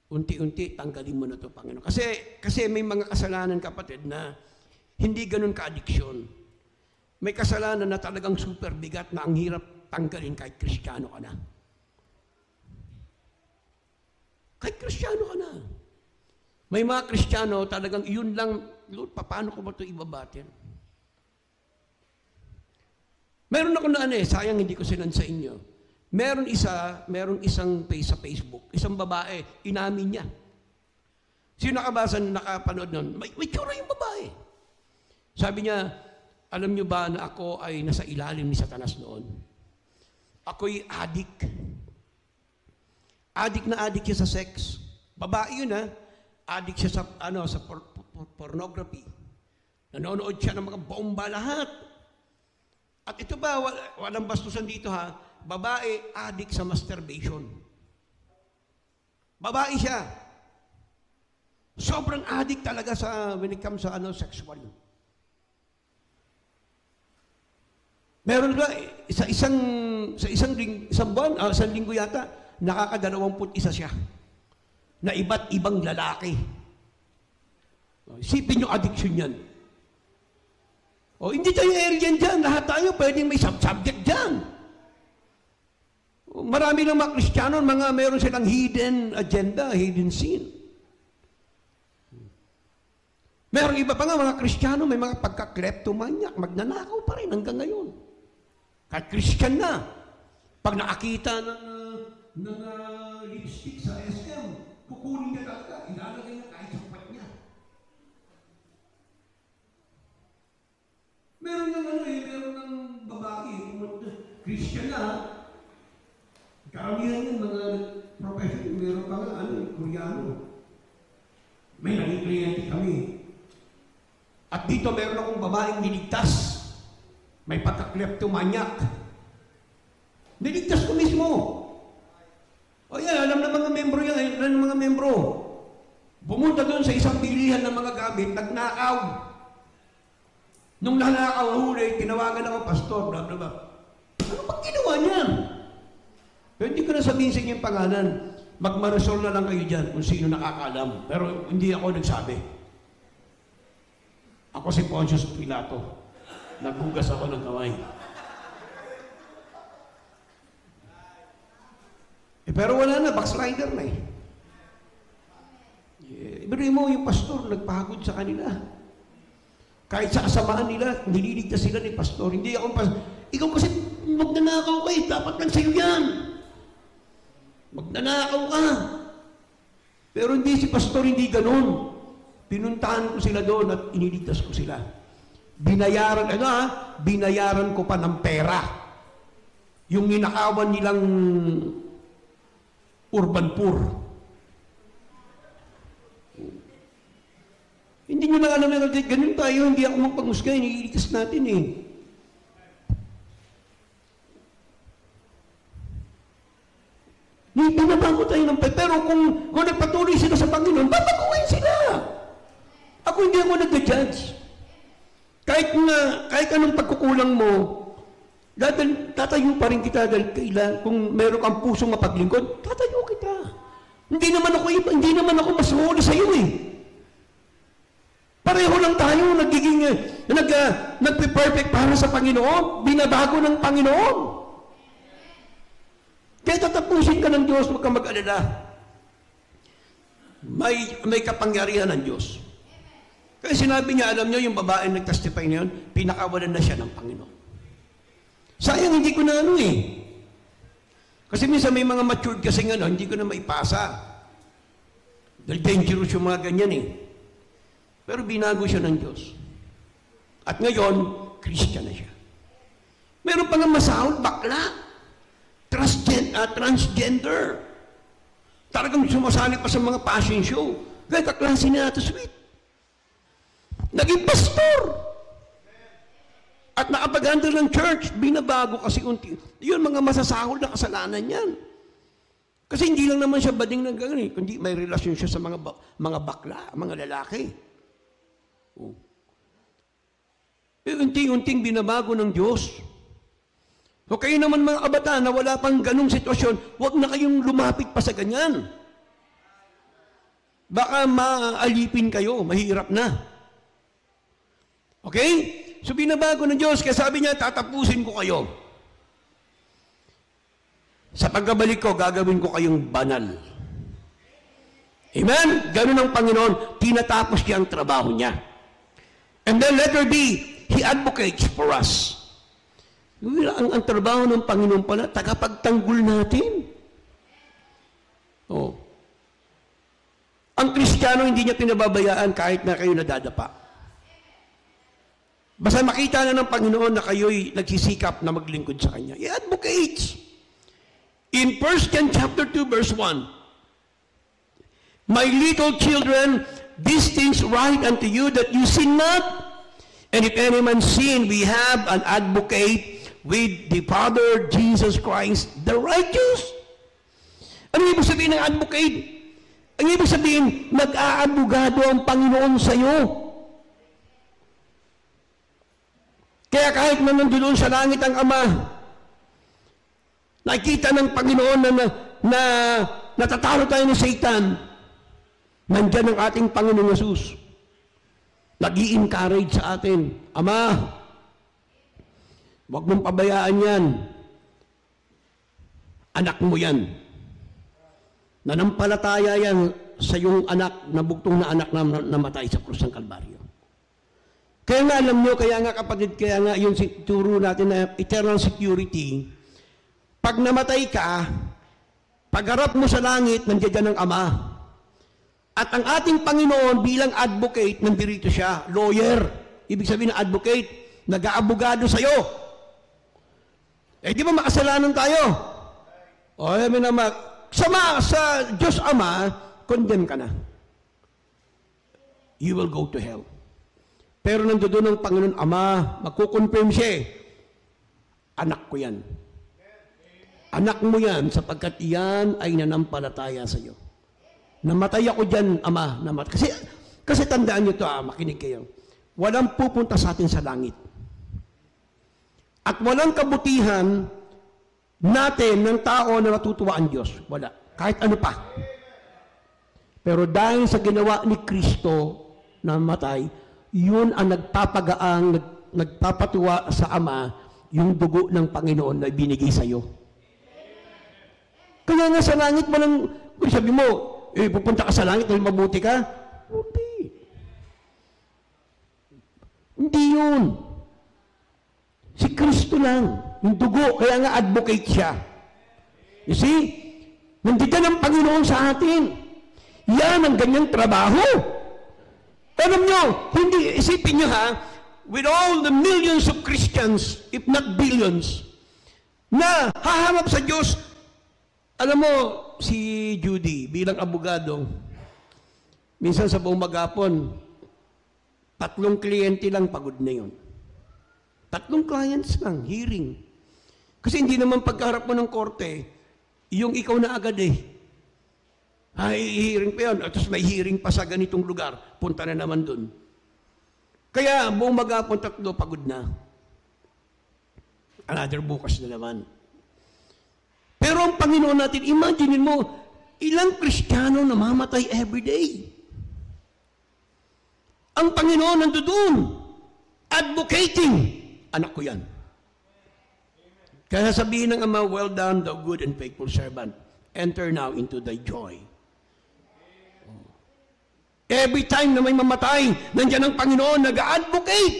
Unti-unti, tanggalin mo na ito, Panginoon. Kasi may mga kasalanan, kapatid, na hindi ganun ka-addiction. May kasalanan na talagang super bigat na ang hirap tanggalin kahit Kristiyano ka na. Kahit Kristiyano ka na. May mga Kristiyano, talagang yun lang, Lord, paano ko ba ito ibabatin? Meron ako na sayang hindi ko sinan sa inyo. Meron isang page sa Facebook, isang babae, inamin niya. Sino nakapanood nun? May tsura yung babae. Sabi niya, alam niyo ba na ako ay nasa ilalim ni Satanas noon? Ako'y addict. Addict na addict siya sa sex. Babae yun addict siya sa pornography. Nanonood siya ng mga bomba lahat. At ito ba, walang bastusan dito babae addict sa masturbation. Babae siya. Sobrang addict talaga when it comes sa sexual. Meron ba sa isang buwan, isang linggo yata, nakaka-21 siya na iba't ibang lalaki. Isipin nyo addiction yan. Hindi tayo alien dyan. Lahat tayo pwedeng may subject dyan. Marami ng mga Kristiyano, meron silang hidden agenda, hidden sin. Meron iba pa nga mga Kristiyano, may mga pagka-kleptomaniac, magnanakaw pa rin hanggang ngayon. Kahit Christian na, pag nakakita ng lipstick sa SM, kukunin niya talaga, ilalagay niya kahit sa pat niya. Meron ng babae, Christian na, karamihan yung mga profession, meron pa nga, Koreano. May naging kliyente kami. At dito meron akong babaeng niligtas. May pagka-kleptomaniac. Niligtas ko mismo. Alam ng mga membro yan. Alam ng mga membro. Pumunta doon sa isang bilihan ng mga gamit, nagnakaw. Nung nanakaw, huli, tinawagan ako, pastor, bla bla bla. Ano bang ginawa niyan? Pero hindi ko na sabihin sa inyo yung pangalan. Magmarisol na lang kayo dyan kung sino nakakaalam. Pero hindi ako nagsabi. Ako si Pontius Pilato. Naghugas ako ng kamay. Pero wala na, backslider na Ibarin mo, yung pastor, nagpagod sa kanila. Kahit sa kasamaan nila, nililigtas sila ni pastor. Hindi ako pastor. Ikaw kasi magnanakaw ka dapat lang sa'yo yan. Magnanakaw ka. Pero hindi si pastor, hindi ganun. Pinuntahan ko sila doon at iniligtas ko sila. Binayaran, binayaran ko pa ng pera. Yung ninakawan nilang urban poor. Hindi nyo na alam na ganun tayo, hindi ako magpangusgay, nililigtas natin Binabago tayo ng pero kung nagpatuloy sila sa Panginoon, babaguhin sila. Ako hindi ako nag-judge. Kahit anong pagkukulang mo, tatayo pa rin kita dahil kung meron kang pusong mapaglingkod, tatayo kita. Hindi naman ako mas huli sa iyo Pareho lang tayo nagpe-perfect para sa Panginoon, binabago ng Panginoon. Kaya tatapusin ka ng Diyos, huwag kang mag-alala. May kapangyarihan ng Diyos. Kaya sinabi niya, alam niyo, yung babae nag-testify na yun, pinakawalan na siya ng Panginoon. Sayang, hindi ko na Kasi minsan may mga matured kasi hindi ko na maipasa. Dahil dangerous yung mga ganyan Pero binago siya ng Diyos. At ngayon, Christian na siya. Meron pa nga masahol, bakla. transgender. Talagang sumasali pa sa mga fashion show. Kaya kaklase na ito, sweet. Naging pastor. At nakapag-handle ng church, binabago kasi unti. Yun, mga masasahol na kasalanan yan. Kasi hindi lang naman siya bading ng gano'n, kundi may relasyon siya sa mga bakla, mga lalaki. Oh. Unti-unting binabago ng Diyos. O kayo naman mga kabataan na wala pang ganong sitwasyon, huwag na kayong lumapit pa sa ganyan. Baka maalipin kayo, mahirap na. Okay? So binabago ng Diyos, kaya sabi niya, tatapusin ko kayo. Sa pagkabalik ko, gagawin ko kayong banal. Amen? Ganun ang Panginoon, tinatapos niya ang trabaho niya. And then letter B, He advocates for us. Ang trabaho ng Panginoon pala, tagapagtanggol natin. Oh. Ang Kristiyano hindi niya pinababayaan kahit na kayo nadadapa. Basta makita na ng Panginoon na kayo'y nagsisikap na maglingkod sa Kanya. He advocates. In 1 John chapter 2, verse 1, My little children, these things write unto you that you sin not. And if any man sin, we have an advocate with the Father, Jesus Christ, the righteous. Ano ibig sabihin ng advocate? Ang ibig sabihin, nag-aabogado ang Panginoon sa iyo. Kaya kahit na nandoon sa langit ang Ama, nakikita ng Panginoon na natatalo tayo ng Satan, nandiyan ang ating Panginoong Yesus. Nag-i-encourage sa atin, Ama, huwag mong pabayaan yan. Anak mo yan. Nanampalataya yan sa iyong anak, na bugtong na anak na namatay sa krus ng Kalbaryo. Kaya nga alam nyo, kaya nga kapatid, kaya nga yung turo natin na eternal security, pag namatay ka, pagharap mo sa langit, nandiyan ang Ama. At ang ating Panginoon bilang advocate, nandirito siya, lawyer. Ibig sabihin ng advocate, nag-aabogado sa'yo. Eh di ba makasalanan tayo? O, yamin naman, sa Diyos Ama, condemn ka na. You will go to hell. Pero nandoon ang Panginoon Ama, magkukonfirm siya, anak ko yan. Anak mo yan, sapagkat iyan ay nanampalataya sa iyo. Namatay ako dyan, Ama. Kasi tandaan nyo ito, makinig kayo. Walang pupunta sa atin sa langit. At walang kabutihan natin ng tao na natutuwa ang Diyos. Wala. Kahit ano pa. Pero dahil sa ginawa ni Kristo na matay, yun ang nagpapagaang, nagpapatuwa sa Ama, yung dugo ng Panginoon na binigay sa iyo. Kaya nga sa langit mo lang, kung sabi mo, pupunta ka sa langit dahil mabuti ka? Hindi. Hindi yun. Si Kristo lang, yung dugo, kaya nga advocate siya. You see? Nandito ang Panginoon sa atin. Yan ang ganyang trabaho. Alam nyo, hindi, isipin nyo ha, with all the millions of Christians, if not billions, na hahanap sa Diyos, alam mo, si Judy, bilang abogado, minsan sa buong maghapon, 3 kliyente lang pagod na yun. 3 clients lang, hearing. Kasi hindi naman pagkaharap mo ng korte, yung ikaw na agad ay hearing pa yun. At may hearing pa sa ganitong lugar, punta na naman dun. Kaya buong maghapon 3, pagod na. Another bukas na naman. Pero ang Panginoon natin, imagine mo, ilang Kristiyano namamatay everyday. Ang Panginoon nandoon, advocating, anak ko yan. Kaya sabihin ng Ama, well done, thou good and faithful servant. Enter now into thy joy. Every time na may mamatay, nandiyan ang Panginoon, nag-advocate.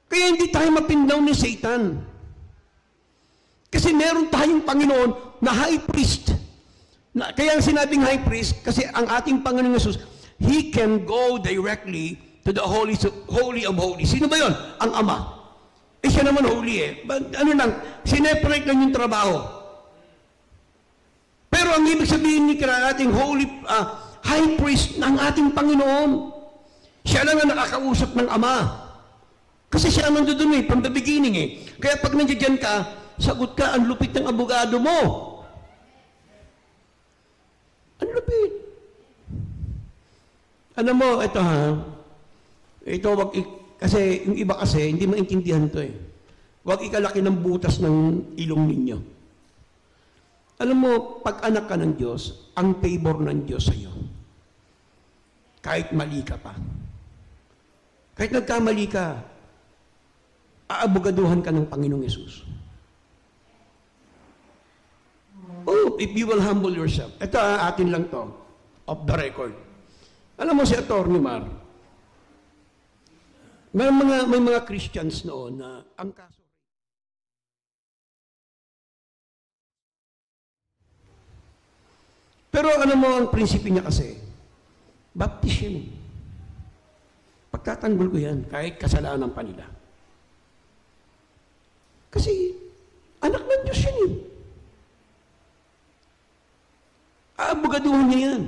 Kaya hindi tayo mapindaw ni Satan. Kasi meron tayong Panginoon na high priest. Kaya ang sinabing high priest, kasi ang ating Panginoon Jesus, He can go directly to the Holy of Holies. Sino ba yun? Ang Ama. siya naman holy eh. Ano lang, sineparate lang yung trabaho. Pero ang ibig sabihin ni ating holy high priest ng ating Panginoon, siya lang ang nakakausap ng Ama. Kasi siya ang nandun eh, from the beginning eh. Kaya pag nandiyan ka, sagot ka, ang lupit ng abogado mo. Ang lupit. Alam mo, ito ha, kasi yung iba kasi, hindi maintindihan ito eh. Huwag ikalaki ng butas ng ilong ninyo. Alam mo, pag anak ka ng Diyos, ang favor ng Diyos sa iyo. Kahit mali ka pa. Kahit nagkamali ka, aabogaduhan ka ng Panginoong Yesus. Oh, if you will humble yourself. Ito atin lang to, off the record. Alam mo si Atty. Mar, may mga Christians noon na ang kaso. Pero alam mo ang prinsipyo niya kasi, baptism. Pagtatanggol ko yan, kahit kasalanan pa nila. Kasi, anak ng Diyos yan eh. Aabogaduhan niya yan.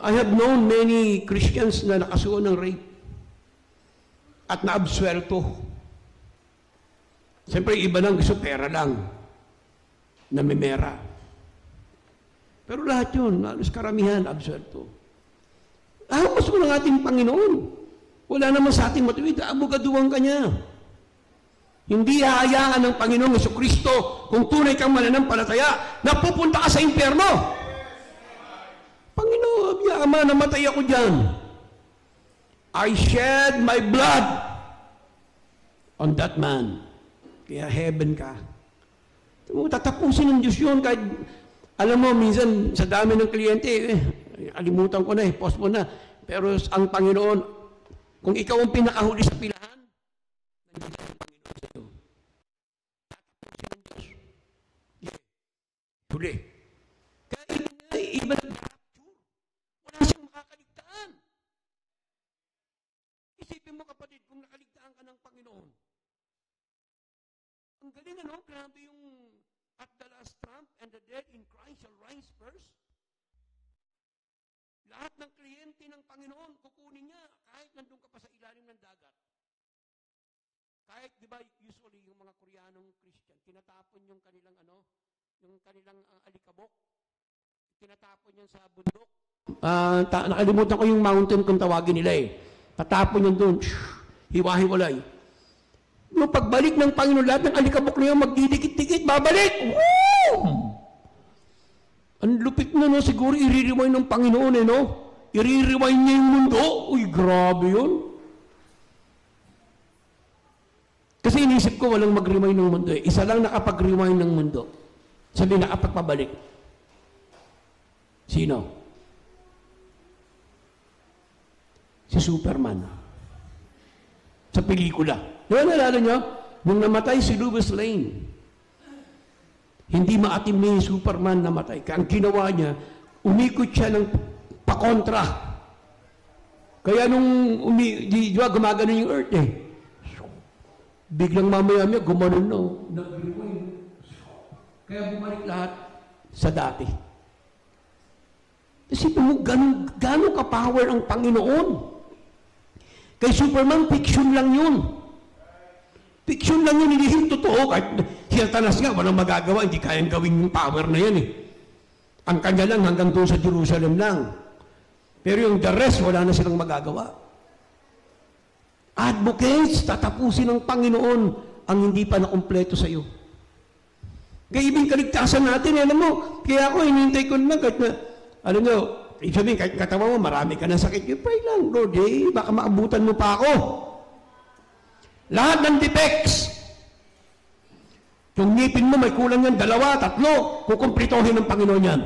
I have known many Christians na nakasuhan ng rape at naabswelto. Siyempre, iba lang gusto pera lang. Namimera. Pero lahat yun, halos karamihan, abswelto. Ahapos mo ng ating Panginoon. Wala naman sa ating matuwid, aabogaduhan ka niya. Hindi hahayaan ng Panginoong Jesucristo kung tunay kang mananampalataya na pupunta ka sa impyerno. Panginoon, Ama, namatay ako dyan. I shed my blood on that man. Kaya heaven ka. Tatapusin ng Diyos yun kahit, alam mo, minsan sa dami ng kliyente, alimutan ko na post mo na. Pero ang Panginoon, kung ikaw ang pinakahuli sa pilahan, nandiyan ang Panginoon sa iyo. Tatapusin ng Diyos. Yeah. Huli. Kahit nga, iba nag-rapture. Wala siyang makakaligtaan. Isipin mo kapatid, kung nakaligtaan ka ng Panginoon. Ang galing ano, grabe yung at the last trump and the dead in Christ shall rise first. Lahat ng kliyente ng Panginoon, kukunin niya kahit nandun ka pa sa ilalim ng dagat. Kahit, di ba, usually yung mga Koreanong Christian, tinatapon yung kanilang yung kanilang alikabok. Tinatapon yan sa bundok. Nakalimutan ko yung mountain kung tawagin nila eh. Tatapon yan doon. Hiwa-hiwalay. Nung pagbalik ng Panginoon, lahat ng alikabok na yun, magdidikit-dikit, babalik! Woo! Ang lupit na, no? Siguro i-rewind ng Panginoon, eh, no? I-rewind niya yung mundo. Uy, grabe yun. Kasi inisip ko, walang mag-rewind ng mundo, eh. Isa lang nakapag-rewind ng mundo. Sabi, nakapagpabalik. Sino? Si Superman. Sa pelikula. Diba nalala nyo? Nung namatay si Lois Lane, hindi maatim ni Superman namatay. Kaya ang ginawa niya, umikot siya ng pakontra. Kaya nung diba, gumagano yung earth eh. Biglang mamaya-maya, gumanon na. Kaya bumalik lahat sa dati. Isipin mo, gano'ng ka-power ang Panginoon. Kay Superman, fiction lang yun. Fiction lang yun, hindi yung totoo. Kahit si Satanas nga, walang magagawa, hindi kayang gawin yung power na yan eh. Ang kanya lang hanggang doon sa Jerusalem lang. Pero yung the rest, wala na silang magagawa. Advocates, tatapusin ng Panginoon ang hindi pa nakumpleto sa iyo. Kaya ibig kaligtasan natin, alam mo, kaya ako, hinihintay ko na, kahit na, alam nyo, sabihin, kahit katawa mo, marami ka na sakit, you pray lang, Lord, baka maabutan mo pa ako. Lahat ng defects. Yung ngipin mo, may kulang yan, 2, 3, kukumplitohin ng Panginoon yan.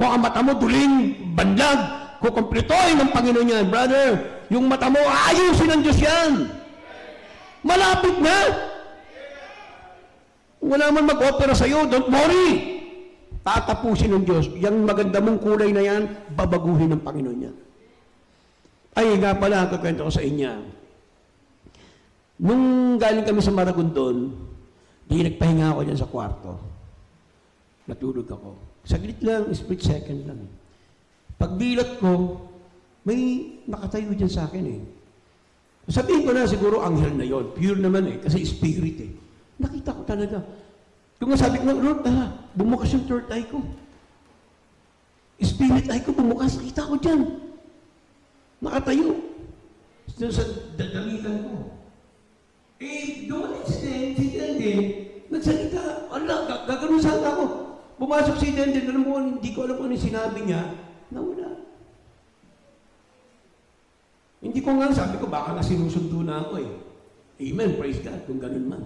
Kung ang mata mo, duling, banlag, kukumplitohin ng Panginoon yan. Brother, yung mata mo, ayusin ng Diyos yan. Malapit na. Wala man mag-opera sa'yo, don't worry. Tatapusin ng Diyos. Yung maganda mong kulay na yan, babaguhin ng Panginoon yan. Ay, nga pala, kakwento ko sa inyo. Nung galing kami sa Maragondon, di nagpahinga ako dyan sa kwarto. Natulog ako. Saglit lang, split second lang. Pagdilat ko, may nakatayo dyan sa akin eh. Sabihin ko na, siguro anghel na yon, pure naman eh, kasi spirit eh. Nakita ko talaga. Kung sabi ko, Lord, bumukas yung third eye ko. Spirit eye ko bumukas, nakita ko dyan. Nakatayo. Sa dadamitan ko. Eh, dumalit si Denden, nagsalita, gagano'n sana ako. Pumasok si Denden, alam mo, hindi ko alam kung ano sinabi niya, nawala. Hindi ko nga, sabi ko, baka nga sinusundo na ako eh. Amen, praise God, kung ganun man.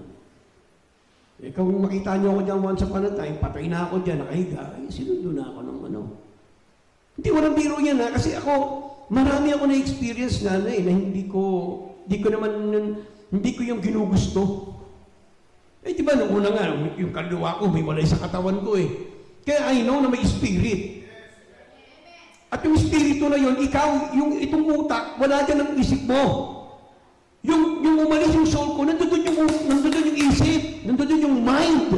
Eh, kung makita niyo ako dyan once upon a time, patay na ako dyan, nakahiga, eh, sinundo na ako ng ano. Hindi ko nang biro yan ha, kasi ako, marami ako na-experience na na hindi ko yung ginugusto. Eh, di ba, nung una nga, yung kaluluwa ko, may walay sa katawan ko eh. Kaya I know na may spirit. At yung espiritu na yun, ikaw, itong utak, wala dyan ang isip mo. Yung umalis yung soul ko, nandoon yung isip, nandoon yung mind.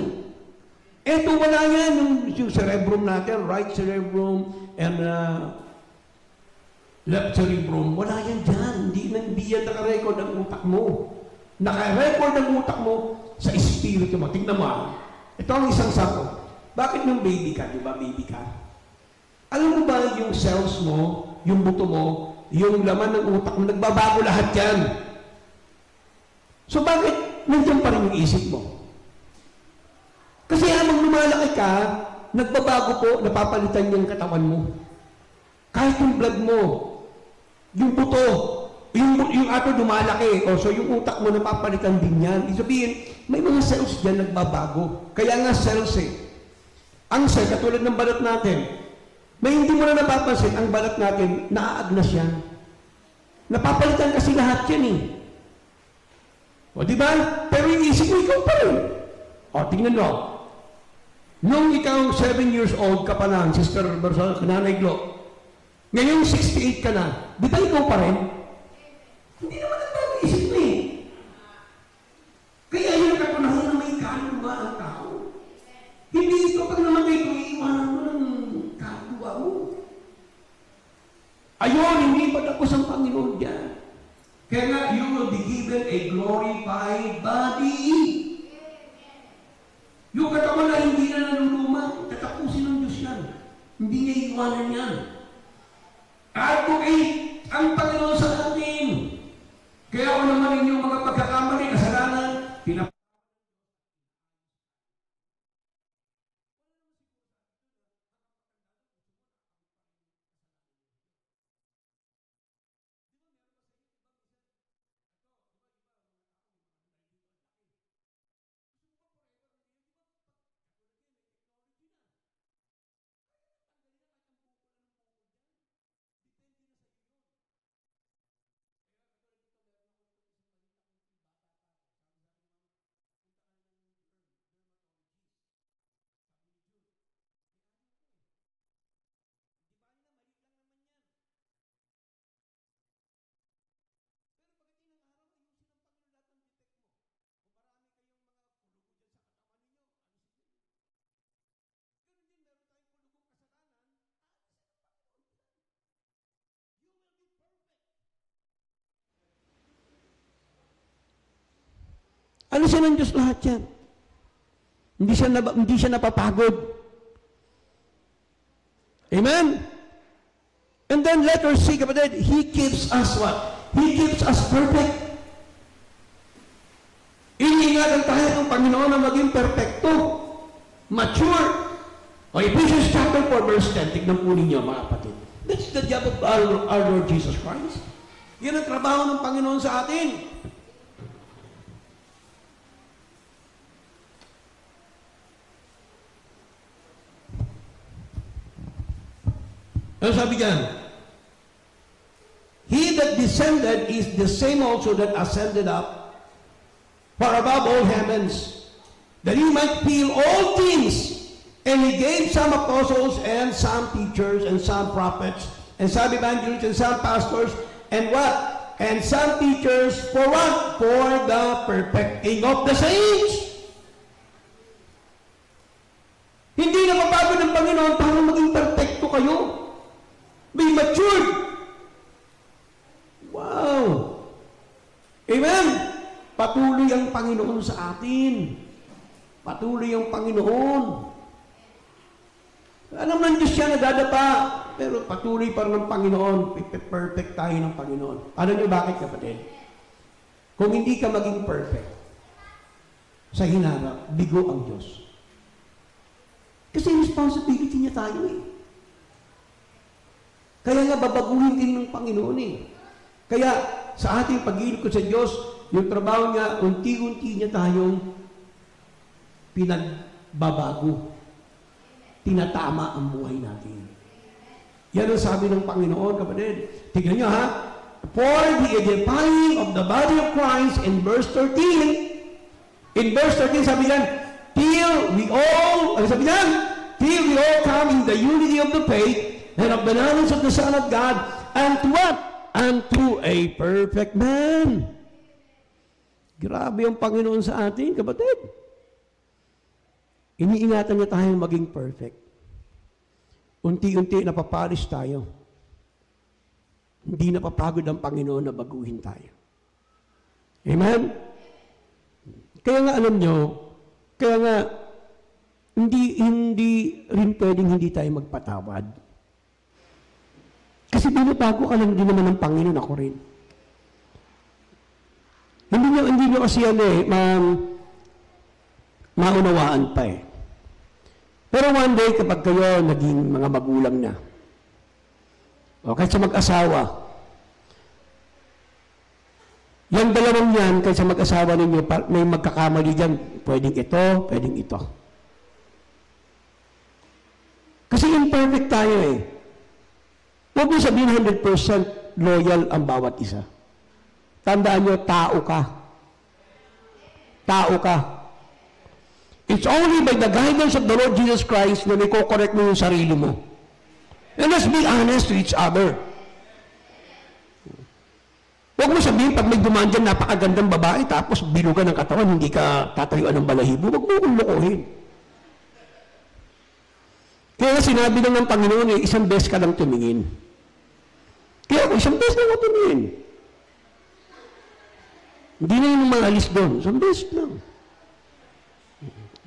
Eto, wala yan, yung cerebrum natin, right cerebrum, and left cerebrum, wala yan dyan. Hindi yan nakarecord ang utak mo. Naka-record ang utak mo sa espiritu mo. Tingnan mo. Ito ang isang sako. Bakit nung baby ka? Di ba baby ka? Alam mo ba yung cells mo, yung buto mo, yung laman ng utak mo, nagbabago lahat yan. So bakit nandiyan pa rin yung isip mo? Kasi habang lumalaki ka, nagbabago po, napapalitan yung katawan mo. Kahit yung blood mo, yung buto, yung ato lumalaki, so yung utak mo napapalitan din yan. Ibig sabihin, may mga cells dyan nagbabago. Kaya nga cells eh. Ang cell, katulad ng balat natin, may hindi mo na napapansin, ang balat natin, naaagnas yan. Napapalitan kasi lahat yan eh. O di ba? Pero yung isip mo, ikaw pa rin. O, tingnan mo. Nung ikaw 7 years old ka pa lang, Sister Bersol, Nanay Glo, ngayon 68 ka na, di ba ikaw pa rin? Hindi naman ang isip mo eh. Kaya yung katunayan na may kaluluwa ang tao. Hindi ito pag namatay ko, iiwanan mo ng kaluluwa mo. Ayun, hindi pa tapos ang Panginoon dyan. Kaya nga, you will be given a glorified body. Yung katawan na hindi na naluluma, tatapusin ng Diyos yan. Hindi niya iiwanan yan. Advocate ang Panginoon sa atin. Kaya ako naman inyong mga pagkakamali, kasalanan, ano siya ng Diyos lahat yan? Hindi siya napapagod. Amen? And then letter C, kapatid, He keeps us what? He keeps us perfect. Iniingatan tayo ng Panginoon na maging perfecto, mature. O Ephesians chapter 4, verse 10, tignan po ninyo mga kapatid. That's the job of our Lord Jesus Christ. Yan ang trabaho ng Panginoon sa atin. Ano sabi diyan? He that descended is the same also that ascended up far above all heavens, that he might fill all things. And he gave some apostles and some teachers and some prophets and some evangelists and some pastors and what? And some teachers, for what? For the perfecting of the saints. Hindi na mapagod ng Panginoon para maging perfecto kayo. Be matured. Wow! Amen? Patuloy ang Panginoon sa atin. Patuloy ang Panginoon. Alam ng Diyos siya nadadapa, pero patuloy pa rin ng Panginoon. Perfect tayo ng Panginoon. Alam niyo bakit, kapatid? Kung hindi ka maging perfect, sa hinarap, bigo ang Diyos. Kasi responsibility niya tayo eh. Kaya nga babaguhin din ng Panginoon eh. Kaya sa ating pag-iilog sa Diyos, yung trabaho niya, unti-unti niya tayong pinagbabago. Tinatama ang buhay natin. Yan ang sabi ng Panginoon, kapatid. Tignan niyo ha. For the edifying of the body of Christ in verse 13, in verse 13 sabi niyan, till we all, ano sabi niyan? Till we all come in the unity of the faith and of the knowledge of the Son of God, and to what? And to a perfect man. Grabe ang Panginoon sa atin, kapatid. Iniingatan niya tayong maging perfect. Unti-unti napapalis tayo. Hindi napapagod ang Panginoon na baguhin tayo. Amen? Kaya nga alam nyo, kaya nga, hindi rin pwedeng hindi tayo magpatawad. Kasi binabago ka lang din naman ng Panginoon, ako rin. Hindi nyo kasi maunawaan pa eh. Pero one day, kapag kayo naging mga magulang na, o kahit sa mag-asawa, yung dalawang yan, kahit sa mag-asawa ninyo, may magkakamali dyan, pwedeng ito, pwedeng ito. Kasi imperfect tayo eh. Huwag mo sabihin 100% loyal ang bawat isa. Tandaan nyo, tao ka. Tao ka. It's only by the guidance of the Lord Jesus Christ na may ko-correct mo yung sarili mo. And let's be honest to each other. Huwag mo sabihin, pag may dumaan dyan, napakagandang babae, tapos bilugan ng katawan, hindi ka tatayuan ng balahibo. Huwag mo kong lokohin. Kaya sinabi lang ng Panginoon, isang beses ka lang tumingin. Kaya ako, isang beses lang ako tumingin. Hindi na yung mga alis doon. Isang beses lang.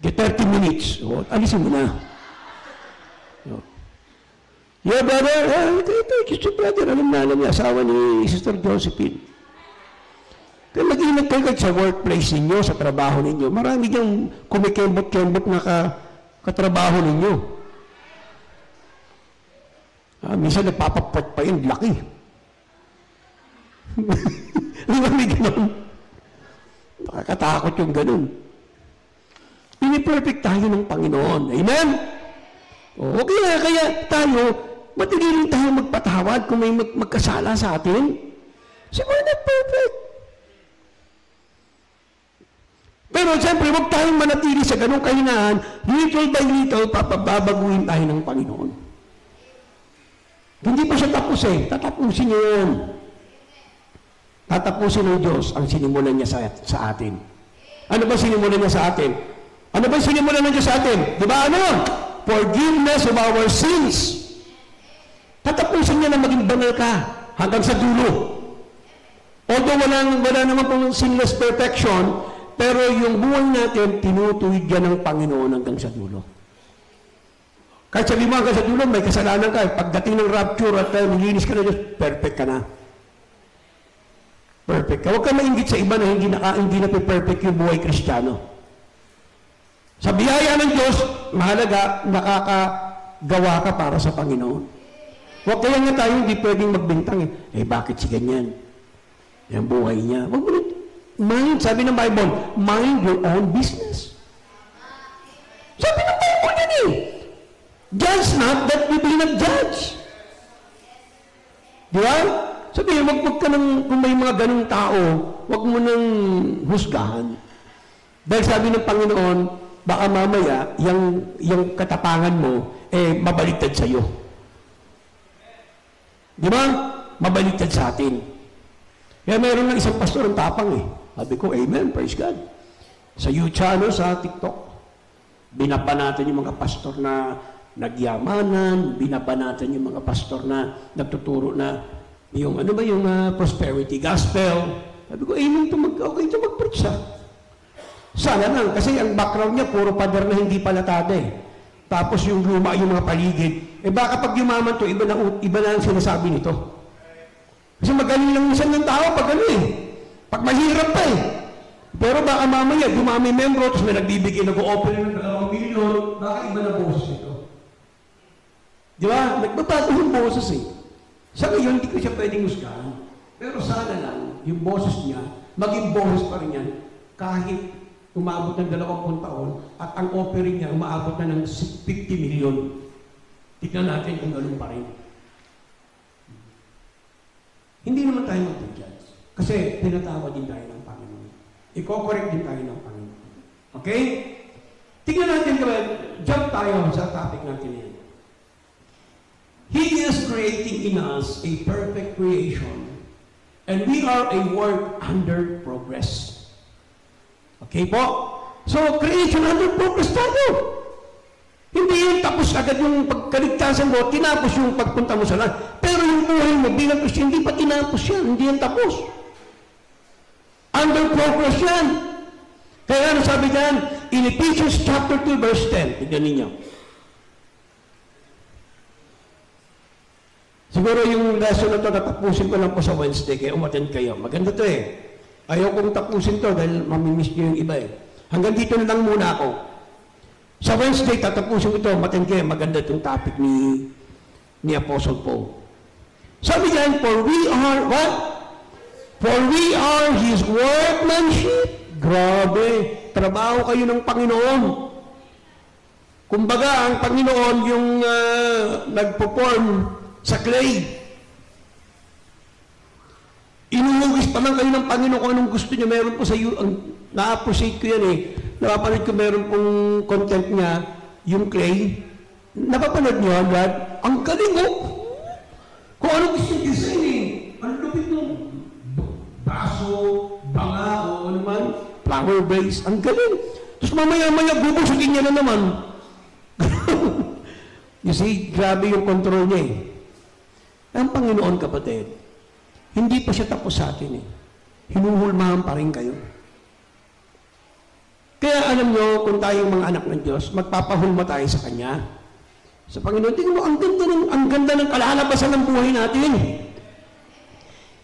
Get 30 minutes. O, alisin mo na. Yeah, brother. Thank you, brother. Alam niya, asawa ni Sister Josephine. Kaya mag-ingat kayo sa workplace ninyo, sa trabaho ninyo. Marami diyang kumikembot-kembot na katrabaho ninyo. Minsan nagpapapot pa yun, laki. May ganun. Nakakatakot yung ganun. Piniperfect tayo ng Panginoon. Amen? Okay na, kaya tayo, madali rin tayo magpatawad kung may magkasala sa atin. Kasi we're not perfect. Pero siyempre, huwag tayong manatili sa ganung kahinaan. Little by little, papababaguhin tayo ng Panginoon. Hindi pa siya tapos eh. Tatapusin niya yun. Tatapusin ng Diyos ang sinimulan niya sa atin. Ano ba sinimulan niya sa atin? Ano ba sinimulan ng Diyos sa atin? Di ba ano? Forgiveness of our sins. Tatapusin niya na maging banal ka hanggang sa dulo. Although wala naman pong sinless perfection, pero yung buhay natin, tinutuwid yan ng Panginoon hanggang sa dulo. Kahit sabi mo hanggang sa dulo, may kasalanan ka. Pagdating ng rapture at nilinis ka na Diyos, perfect ka na. Perfect ka. Huwag ka mainggit sa iba na hindi na perfect yung buhay Kristiyano. Sa biyaya ng Diyos, mahalaga, nakakagawa ka para sa Panginoon. Huwag kaya nga tayo hindi pwedeng magbintang eh. Bakit si ganyan? Yung buhay niya. Huwag mo mind, sabi ng Bible, mind your own business. Sabi ng Bible yan eh. Judge not that we be not judge. Di ba? Sabi, wag ka nang, kung may mga ganung tao, wag mo nang husgahan. Dahil sabi ng Panginoon, baka mamaya, yung katapangan mo, mabaliktad sa'yo. Di ba? Mabaliktad sa atin. Kaya mayroon ng isang pastor ang tapang eh. Sabi ko, amen, praise God. Sa YouTube, sa TikTok, binaba natin yung mga pastor na nagyamanan, binaba natin yung mga pastor na nagtuturo na yung, ano ba yung prosperity gospel. Sabi ko, amen, okay ito mag-preach ha. Sana lang, kasi ang background niya, puro pader na hindi palatado eh. Tapos yung luma, yung mga paligid. Eh baka pag yumaman to, iba na ang sinasabi nito. Kasi magaling lang minsan ng tao pag ano eh. Pag mahirap pa eh. Pero baka mamaya, dumami membro, tapos may nagbibigay, nag-o-open ng 2 milyon, baka iba na boses ito. Di ba? Nagbabago yung boses eh. Sa ngayon, hindi ko siya pwedeng husgahan. Pero sana lang, yung boses niya, maging boses pa rin yan, kahit umabot ng 20 taon, at ang offering niya, umaabot na ng 50 milyon. Tignan natin kung ganun pa rin. Hindi naman tayo mag-judge. Kasi tinatawad din tayo ng Panginoon. I-correct din tayo ng Panginoon. Okay? Tignan natin kung jump tayo sa topic natin yan. He is creating in us a perfect creation, and we are a work under progress. Okay po? So, creation under progress tayo. Hindi yung tapos agad yung pagkaligtasan mo, tinapos yung pagpunta mo sa langit. Pero yung buhay mo bilang Kristiyan, hindi pa tinapos yan, hindi yan tapos. Under progress yan. Kaya ano sabi dyan? In Ephesians chapter 2 verse 10. Tignan ninyo. Siguro yung lesson na ito, natapusin ko lang po sa Wednesday, kaya umattend kayo. Maganda to eh. Ayaw kong tapusin to dahil mamimiss nyo yung iba eh. Hanggang dito na lang muna ako. Sa Wednesday, tatapusin ko ito, umattend kayo. Maganda itong topic ni Apostle Paul. Sabi dyan, for we are, what? For we are His workmanship. Grabe, trabaho kayo ng Panginoon. Kumbaga, ang Panginoon yung nagpo-form sa clay. Inuhugis pa lang kayo ng Panginoon kung anong gusto niya. Meron po sa iyo, na-appreciate ko yan eh. Napapanood ko meron pong content niya, yung clay. Napapanood niyo, Brad? Ang galing oh! Kung anong gusto yung design eh. Ang lupit nung baso, banga, o ano man, flower base. Ang galing. Tapos mamaya-maya, bubusugin niya na naman. You see, grabe yung control niya eh. Ang Panginoon, kapatid, hindi pa siya tapos sa atin eh. Hinuhulmahan pa rin kayo. Kaya alam nyo, kung tayong mga anak ng Diyos, magpapahulma tayo sa Kanya. Sa Panginoon, tingnan mo, ang ganda ng kalalabasan ng buhay natin.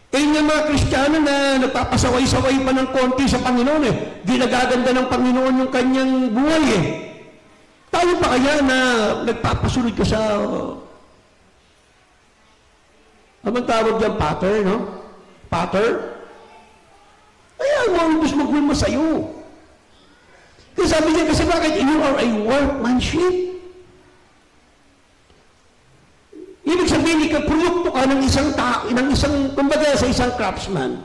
Eh yung mga Kristiyano na nagpapasaway-saway pa ng konti sa Panginoon eh. Ginagaganda ng Panginoon yung kanyang buhay eh. Tayo pa kaya na nagpapasunod ka sa anong tawag dyan? Patter, no? Patter? Kaya mo ang Diyos maghulma sa'yo. Kasi sabi niya, kasi bakit? You are a workmanship. Ibig sabihin, produkto ka ng isang kumbaga sa isang craftsman.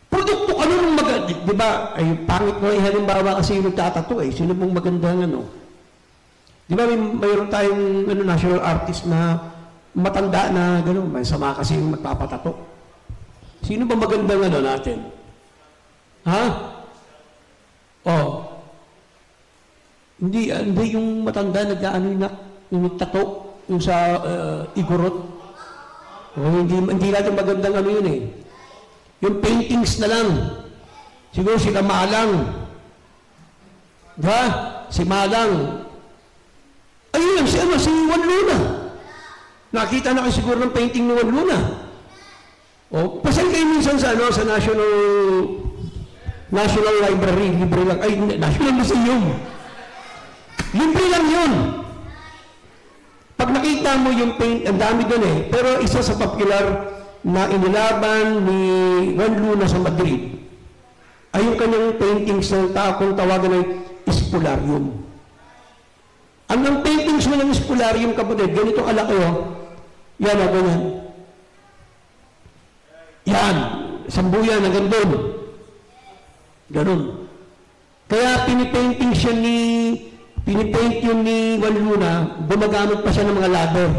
Produkto ka nun ng maganda. Di ba? Ay, pangit mo, halimbawa kasi yung nagtatato eh. Sino mong magandang ano? Di ba, mayroon tayong national artist na matanda na gano'n. May sama kasi yung magpapatato. Sino ba magandang ano natin? Ha? Oh. Hindi yung matanda nag-ano yung tato. Yung sa igorot. Hindi natin magandang ano yun eh. Yung paintings na lang. Siguro sila Malang. Diba? Si Malang. Ayun lang, si Juan Luna. Nakita na kayo siguro ng painting ni Juan Luna. O, pasan kayo minsan sa National Library. Libre lang. Ay, National Museum. Libre lang yun. Pag nakita mo yung paint, ang dami doon eh. Pero isa sa popular na inilaban ni Juan Luna sa Madrid ay yung kanyang paintings ng kung tawagan ay Spolarium. Ang paintings mo ng Spolarium, kapatid, ganito kalaki oh. Yan o, ganyan. Yan. Sambuyan, hanggang doon. Ganun. Kaya pinipainting siya pinipaint yun ni Juan Luna, gumagamit pa siya ng mga ladder.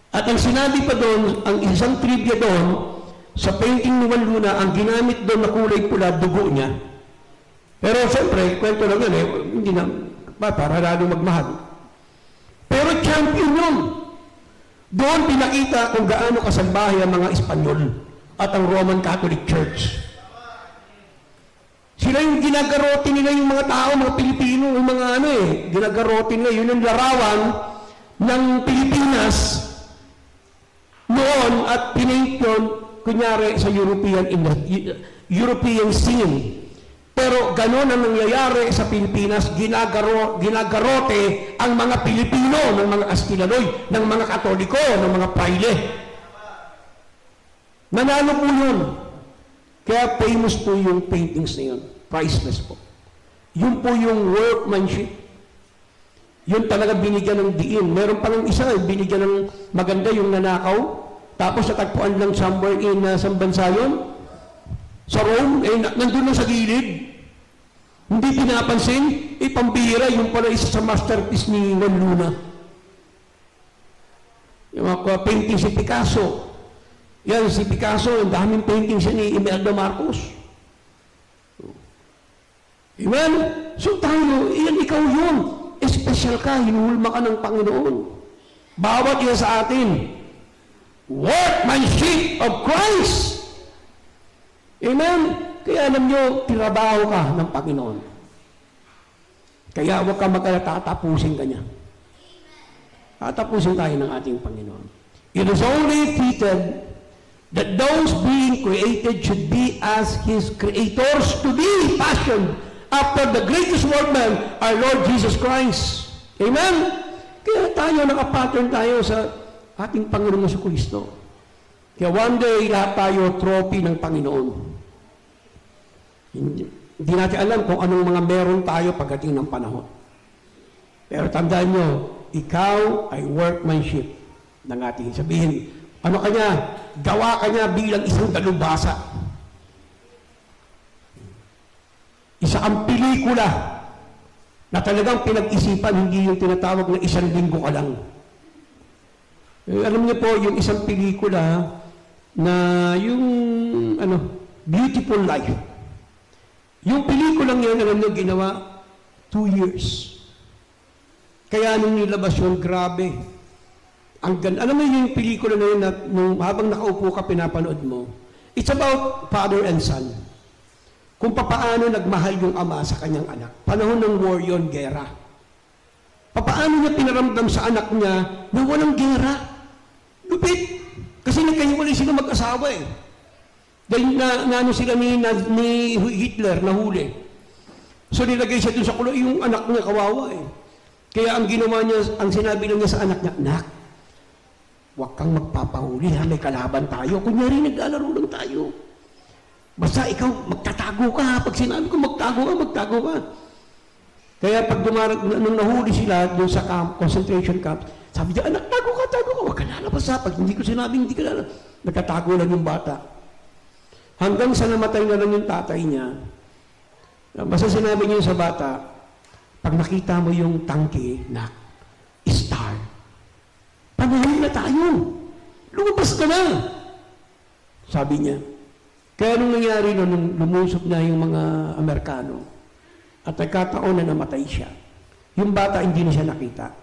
At ang sinabi pa doon, ang isang trivia doon, sa painting ni Juan Luna, ang ginamit doon na kulay pula, dugo niya. Pero siyempre, kwento lang yun hindi na, para lalo magmahal. Pero champion yun. Doon pinakita kung gaano kasalbahe ang mga Espanyol at ang Roman Catholic Church. Sila yung ginagarote nila yung mga tao, mga Pilipino, yung mga ginagarote nila, yun yung larawan ng Pilipinas noon at pinaint yun, kunyari sa European scene. Pero gano'n ang nangyayari sa Pilipinas, ginagarote ang mga Pilipino, ng mga Kastilanoy, ng mga Katoliko, ng mga Praile. Nanalo po yun. Kaya famous po yung paintings na yun. Priceless po. Yun po yung workmanship. Yun talaga binigyan ng diin. Meron pa ng isa, binigyan ng maganda yung nanakaw. Tapos natagpuan lang somewhere in sa bansa yun. Sa Rome, nandun lang sa gilid. Hindi pinapansin, pambihira, yung pala isa sa masterpiece ni Juan Luna. Yung mga painting si Picasso. Yan, si Picasso, ang daming painting siya ni Imelda Marcos. Amen? So tayo, ikaw yun. Espesyal ka, hinuhulma ka ng Panginoon. Bawat yan sa atin. Workmanship of Christ. Amen? Kaya alam nyo, tinabaho ka ng Panginoon. Kaya huwag ka tatapusin ka niya. Tatapusin tayo ng ating Panginoon. It is only fitted that those being created should be as His creators to be fashioned after the greatest workman, our Lord Jesus Christ. Amen? Kaya tayo, nakapattern tayo sa ating Panginoon sa Kristo. Kaya one day, lahat tayo trophy ng Panginoon. Hindi natin alam kung anong mga meron tayo pagdating ng panahon. Pero tandaan nyo, ikaw ay workmanship ng ating sabihin. Ano kanya? Gawa kanya bilang isang dalubhasa. Isa ang pelikula na talagang pinag-isipan, hindi yung tinatawag na isang linggo ka lang. Alam niyo po, yung isang pelikula na yung Beautiful Life. Yung pelikulang yun, alam niyo, ginawa 2 years. Kaya nung nilabas yun, grabe. Alam mo yung pelikula na yun, habang nakaupo ka, pinapanood mo, it's about father and son. Kung papaano nagmahal yung ama sa kanyang anak. Panahon ng war yun, gera. Papaano niya pinaramdam sa anak niya na walang gera? Lupit. Kasi nagkahiwalay sila mag-asawa eh. Dahil naano sila ni Hitler, nahuli. So nilagay siya dun sa kulo, yung anak niya kawawa eh. Kaya ang ginawa niya, ang sinabi lang niya sa anak niya, "Anak, huwag kang magpapahuli ha, may kalaban tayo. Kunyari naglalaro lang tayo. Basta ikaw, magtatago ka ha. Pag sinabi ko, magtago ka. Kaya pag nung nahuli sila doon sa concentration camp, sabi niya, "Anak, tago ka. Huwag ka lalabas ha. Pag hindi ko sinabi, hindi ka lalabas." Nagtatago lang yung bata. Hanggang sa namatay na lang yung tatay niya, basta sinabi niya sa bata, "Pag nakita mo yung tangke na star, panahon na tayo. Lumabas ka na." Sabi niya. Kaya nung nangyari nung lumusok na yung mga Amerikano, at nagkataon na namatay siya, yung bata hindi na siya nakita.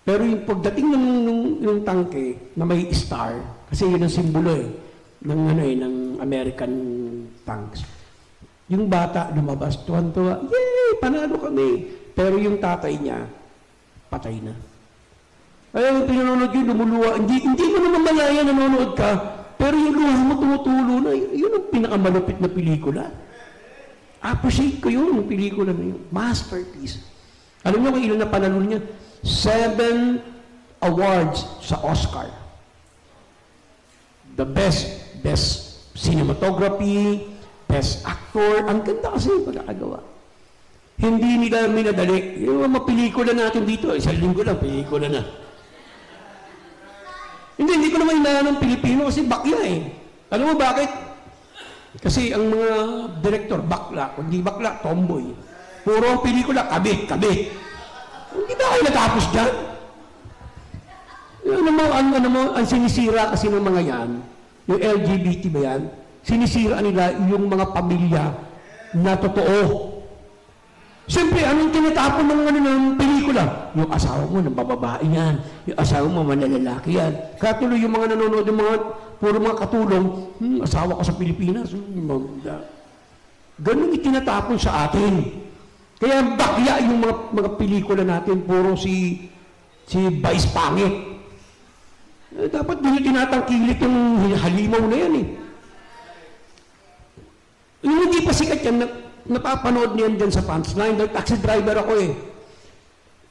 Pero yung pagdating ng tangke na may star, kasi yun ang simbolo ng American tanks. Yung bata lumabas, tuwan-tuwa, "Yay! Panalo kami!" Pero yung tatay niya, patay na. Kaya yung pinanonood yun, lumuluwa. Hindi mo naman malaya nanonood ka, pero yung luha mo tumutulo na. Yun ang pinakamalupit na pelikula. Appreciate ko yun, yung pelikula na yun. Masterpiece. Alam niyo kung ilan na panalo niya? 7 awards sa Oscar. The best cinematography, best actor. Ang ganda kasi yung pagkakagawa. Hindi nila minadali. Yung mga pelikula natin dito, isang linggo lang, pelikula na. Hindi ko naman inaano ng Pilipino kasi bakla eh. Alam mo bakit? Kasi ang mga director, bakla. Kung di bakla, tomboy. Puro ang pelikula, kabit. Hindi ba kayo natapos dyan? Ang sinisira kasi ng mga yan, Yung LGBT ba yan? Sinisira nila yung mga pamilya na totoo. Siyempre, anong tinatapon ng pelikula? Yung asawa mo, ng bababae yan. Yung asawa mo, manlalaki yan. Kaya tuloy yung mga nanonood, yung mga, puro mga katulong, asawa ko sa Pilipinas. Ganun itinatapon sa atin. Kaya bakya yung mga pelikula natin, puro si Vice Pangit. Dapat din tinatangkilik yung halimaw na yan eh. Yung hindi pa sikat yan, napapanood niyan dyan sa punchline. Taxi driver ako eh.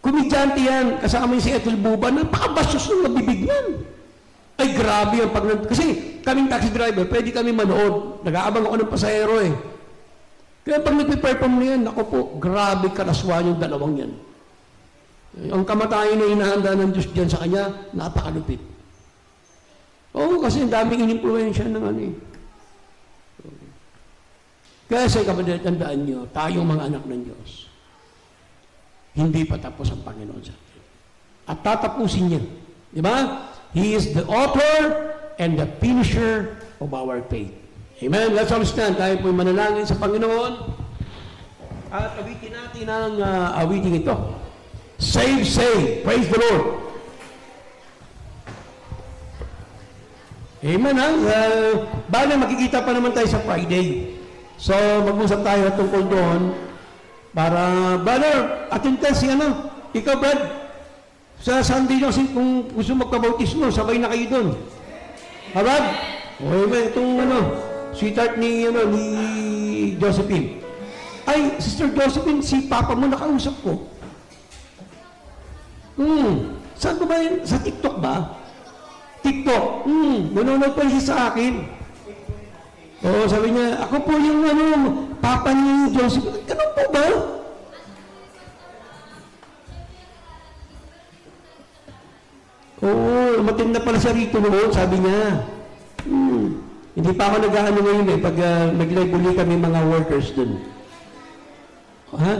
Komedyante yan, kasama yung si Ethel Buba, napakabasyos ng mabibig yan. Ay grabe yan. Kasi kaming taxi driver, pwede kami manood. Nag-aabang ako ng pasahero eh. Kaya pag nagpe-perform na yan, ako po, grabe karaswa yung dalawang yan. Ang kamatayan na inahanda ng Diyos dyan sa kanya, napakalupit. Oo, kasi ang daming in-influensya ng ano eh. Kaya sa kapatid, tandaan nyo, tayong mga anak ng Diyos, hindi pa tapos ang Panginoon sa atin. At tatapusin niya. Di ba? He is the author and the finisher of our faith. Amen? Let's all stand. Tayo po'y manalangin sa Panginoon. At awitin natin ang awitin ito. Save, save. Praise the Lord. Amen, ha? Bale, makikita pa naman tayo sa Friday. So, mag-usap tayo tungkol doon para, brother, attend si ano? Ikaw, Brad, sa Sunday nyo, kung gusto magpabautismo, sabay na kayo doon. Ha, Brad? O, itong sweetheart ni Josephine. Ay, Sister Josephine, si Papa mo nakausap ko. Saan ba yun? Sa TikTok ba? TikTok. Nanonood pa siya sa akin. Oo, sabi niya, ako po yung Papa ni Joseph. Ganun po ba? Oo, matinda pala siya rito noon, sabi niya. Hindi pa ako nag-ano ngayon eh, pag nag-live uli kami mga workers dun. Ha?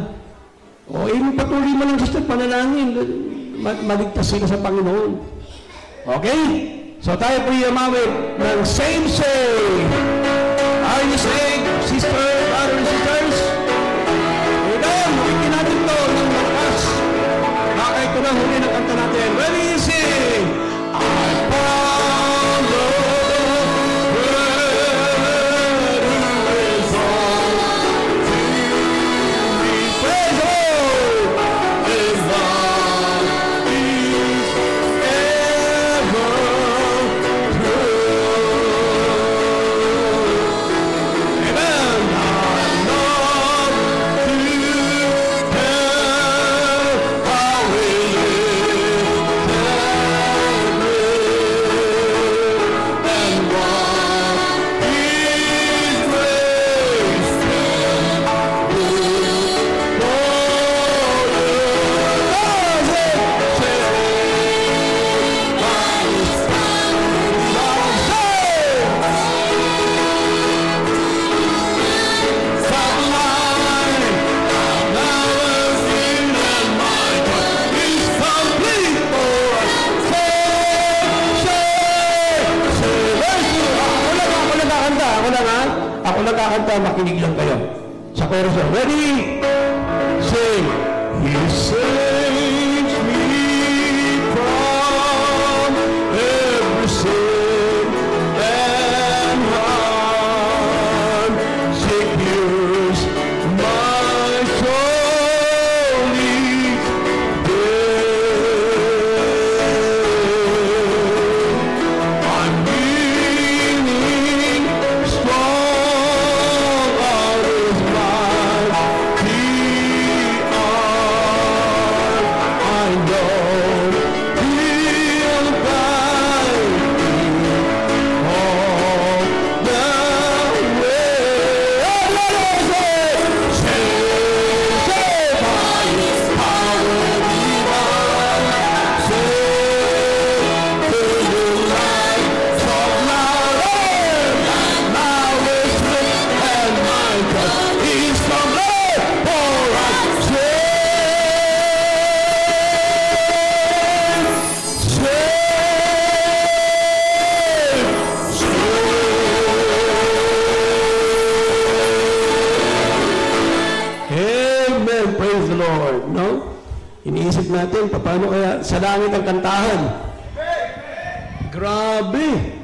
Oo, patuloy mo lang sister, panalangin. Maligtas sila sa Panginoon. Okay? So tayo po yung mawid ng same. Are you saved, sister, brothers and sisters? Amen. Huwagin natin ito ng malakas. Baka ito na huli ng kanta natin. Ready, sing! I follow where you is on to me. Praise the Lord! His love is ever true. Ako nagkakanta, makinig lang kayo. Sa chorus, ready? Sing. He saves me from every sin and harm. Secures my soul each day. I'm feeling strong out of my arms. Praise the Lord, no? Iniisip natin, paano kaya sa langit ang kantahan? Grabe!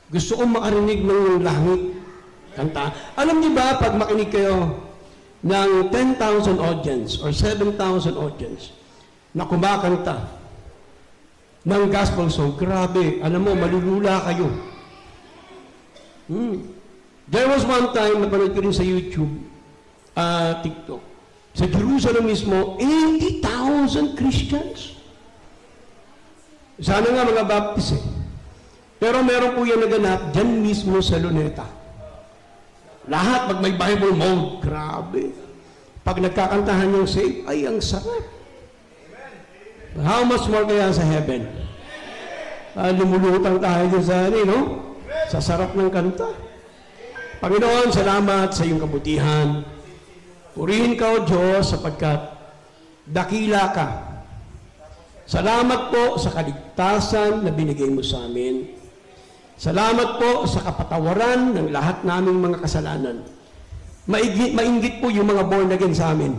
Gusto kong makarinig ng langit kanta. Alam niyo ba, pag makinig kayo ng 10,000 audience or 7,000 audience na kumakanta ng gospel song, grabe, alam mo, malulula kayo. There was one time, napanood ko rin sa YouTube, TikTok, sa Jerusalem mismo, 80,000 Christians. Sana nga mga Baptist eh. Pero meron po yan naganap dyan mismo sa Luneta. Lahat pag may Bible mode, grabe. Pag nagkakantahan yung save, ay ang sarap. How much more kaya sa heaven? Lumulutang tayo dyan sa no? Sa sarap ng kanta. Panginoon, salamat sa iyong kabutihan. Purihin ka, O Diyos, sapagkat dakila ka. Salamat po sa kaligtasan na binigay mo sa amin. Salamat po sa kapatawaran ng lahat naming mga kasalanan. Mainggit po yung mga born again sa amin.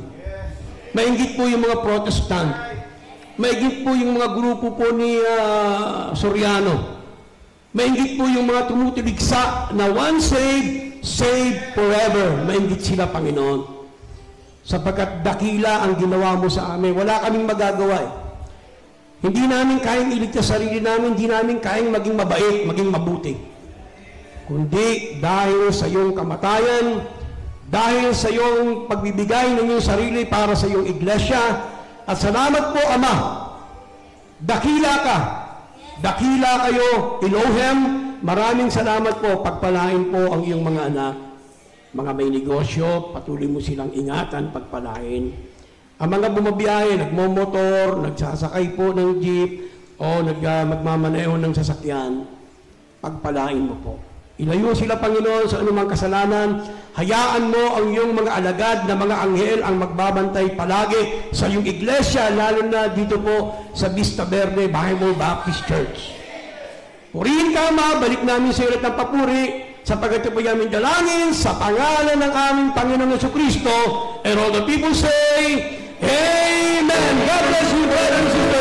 Mainggit po yung mga Protestant. Mainggit po yung mga grupo po ni Soriano. Mainggit po yung mga tumutuligsa na once saved, saved forever. Mainggit sila, Panginoon. Sapagkat dakila ang ginawa mo sa amin. Wala kaming magagawa eh. Hindi namin kayang iligtas sarili namin, hindi namin kayang maging mabait, maging mabuti. Kundi dahil sa iyong kamatayan, dahil sa iyong pagbibigay ng iyong sarili para sa iyong iglesia, at salamat po, Ama, dakila ka. Dakila kayo, Elohim. Maraming salamat po, pagpalain po ang iyong mga anak. Mga may negosyo, patuloy mo silang ingatan, pagpalain. Ang mga bumabiyahe, nagmomotor, nagsasakay po ng jeep, o magmamaneho ng sasakyan, pagpalain mo po. Ilayo sila, Panginoon, sa anumang kasalanan. Hayaan mo ang iyong mga alagad na mga anghel ang magbabantay palagi sa iyong iglesia, lalo na dito po sa Vista Verde Bible Baptist Church. Purihin ka, Ama, balik namin sa iyo ng papuri, sapagkat po yamin dalangin sa pangalan ng aming Panginoong Jesucristo. And all the people say, Amen. God bless you, brothers and sisters.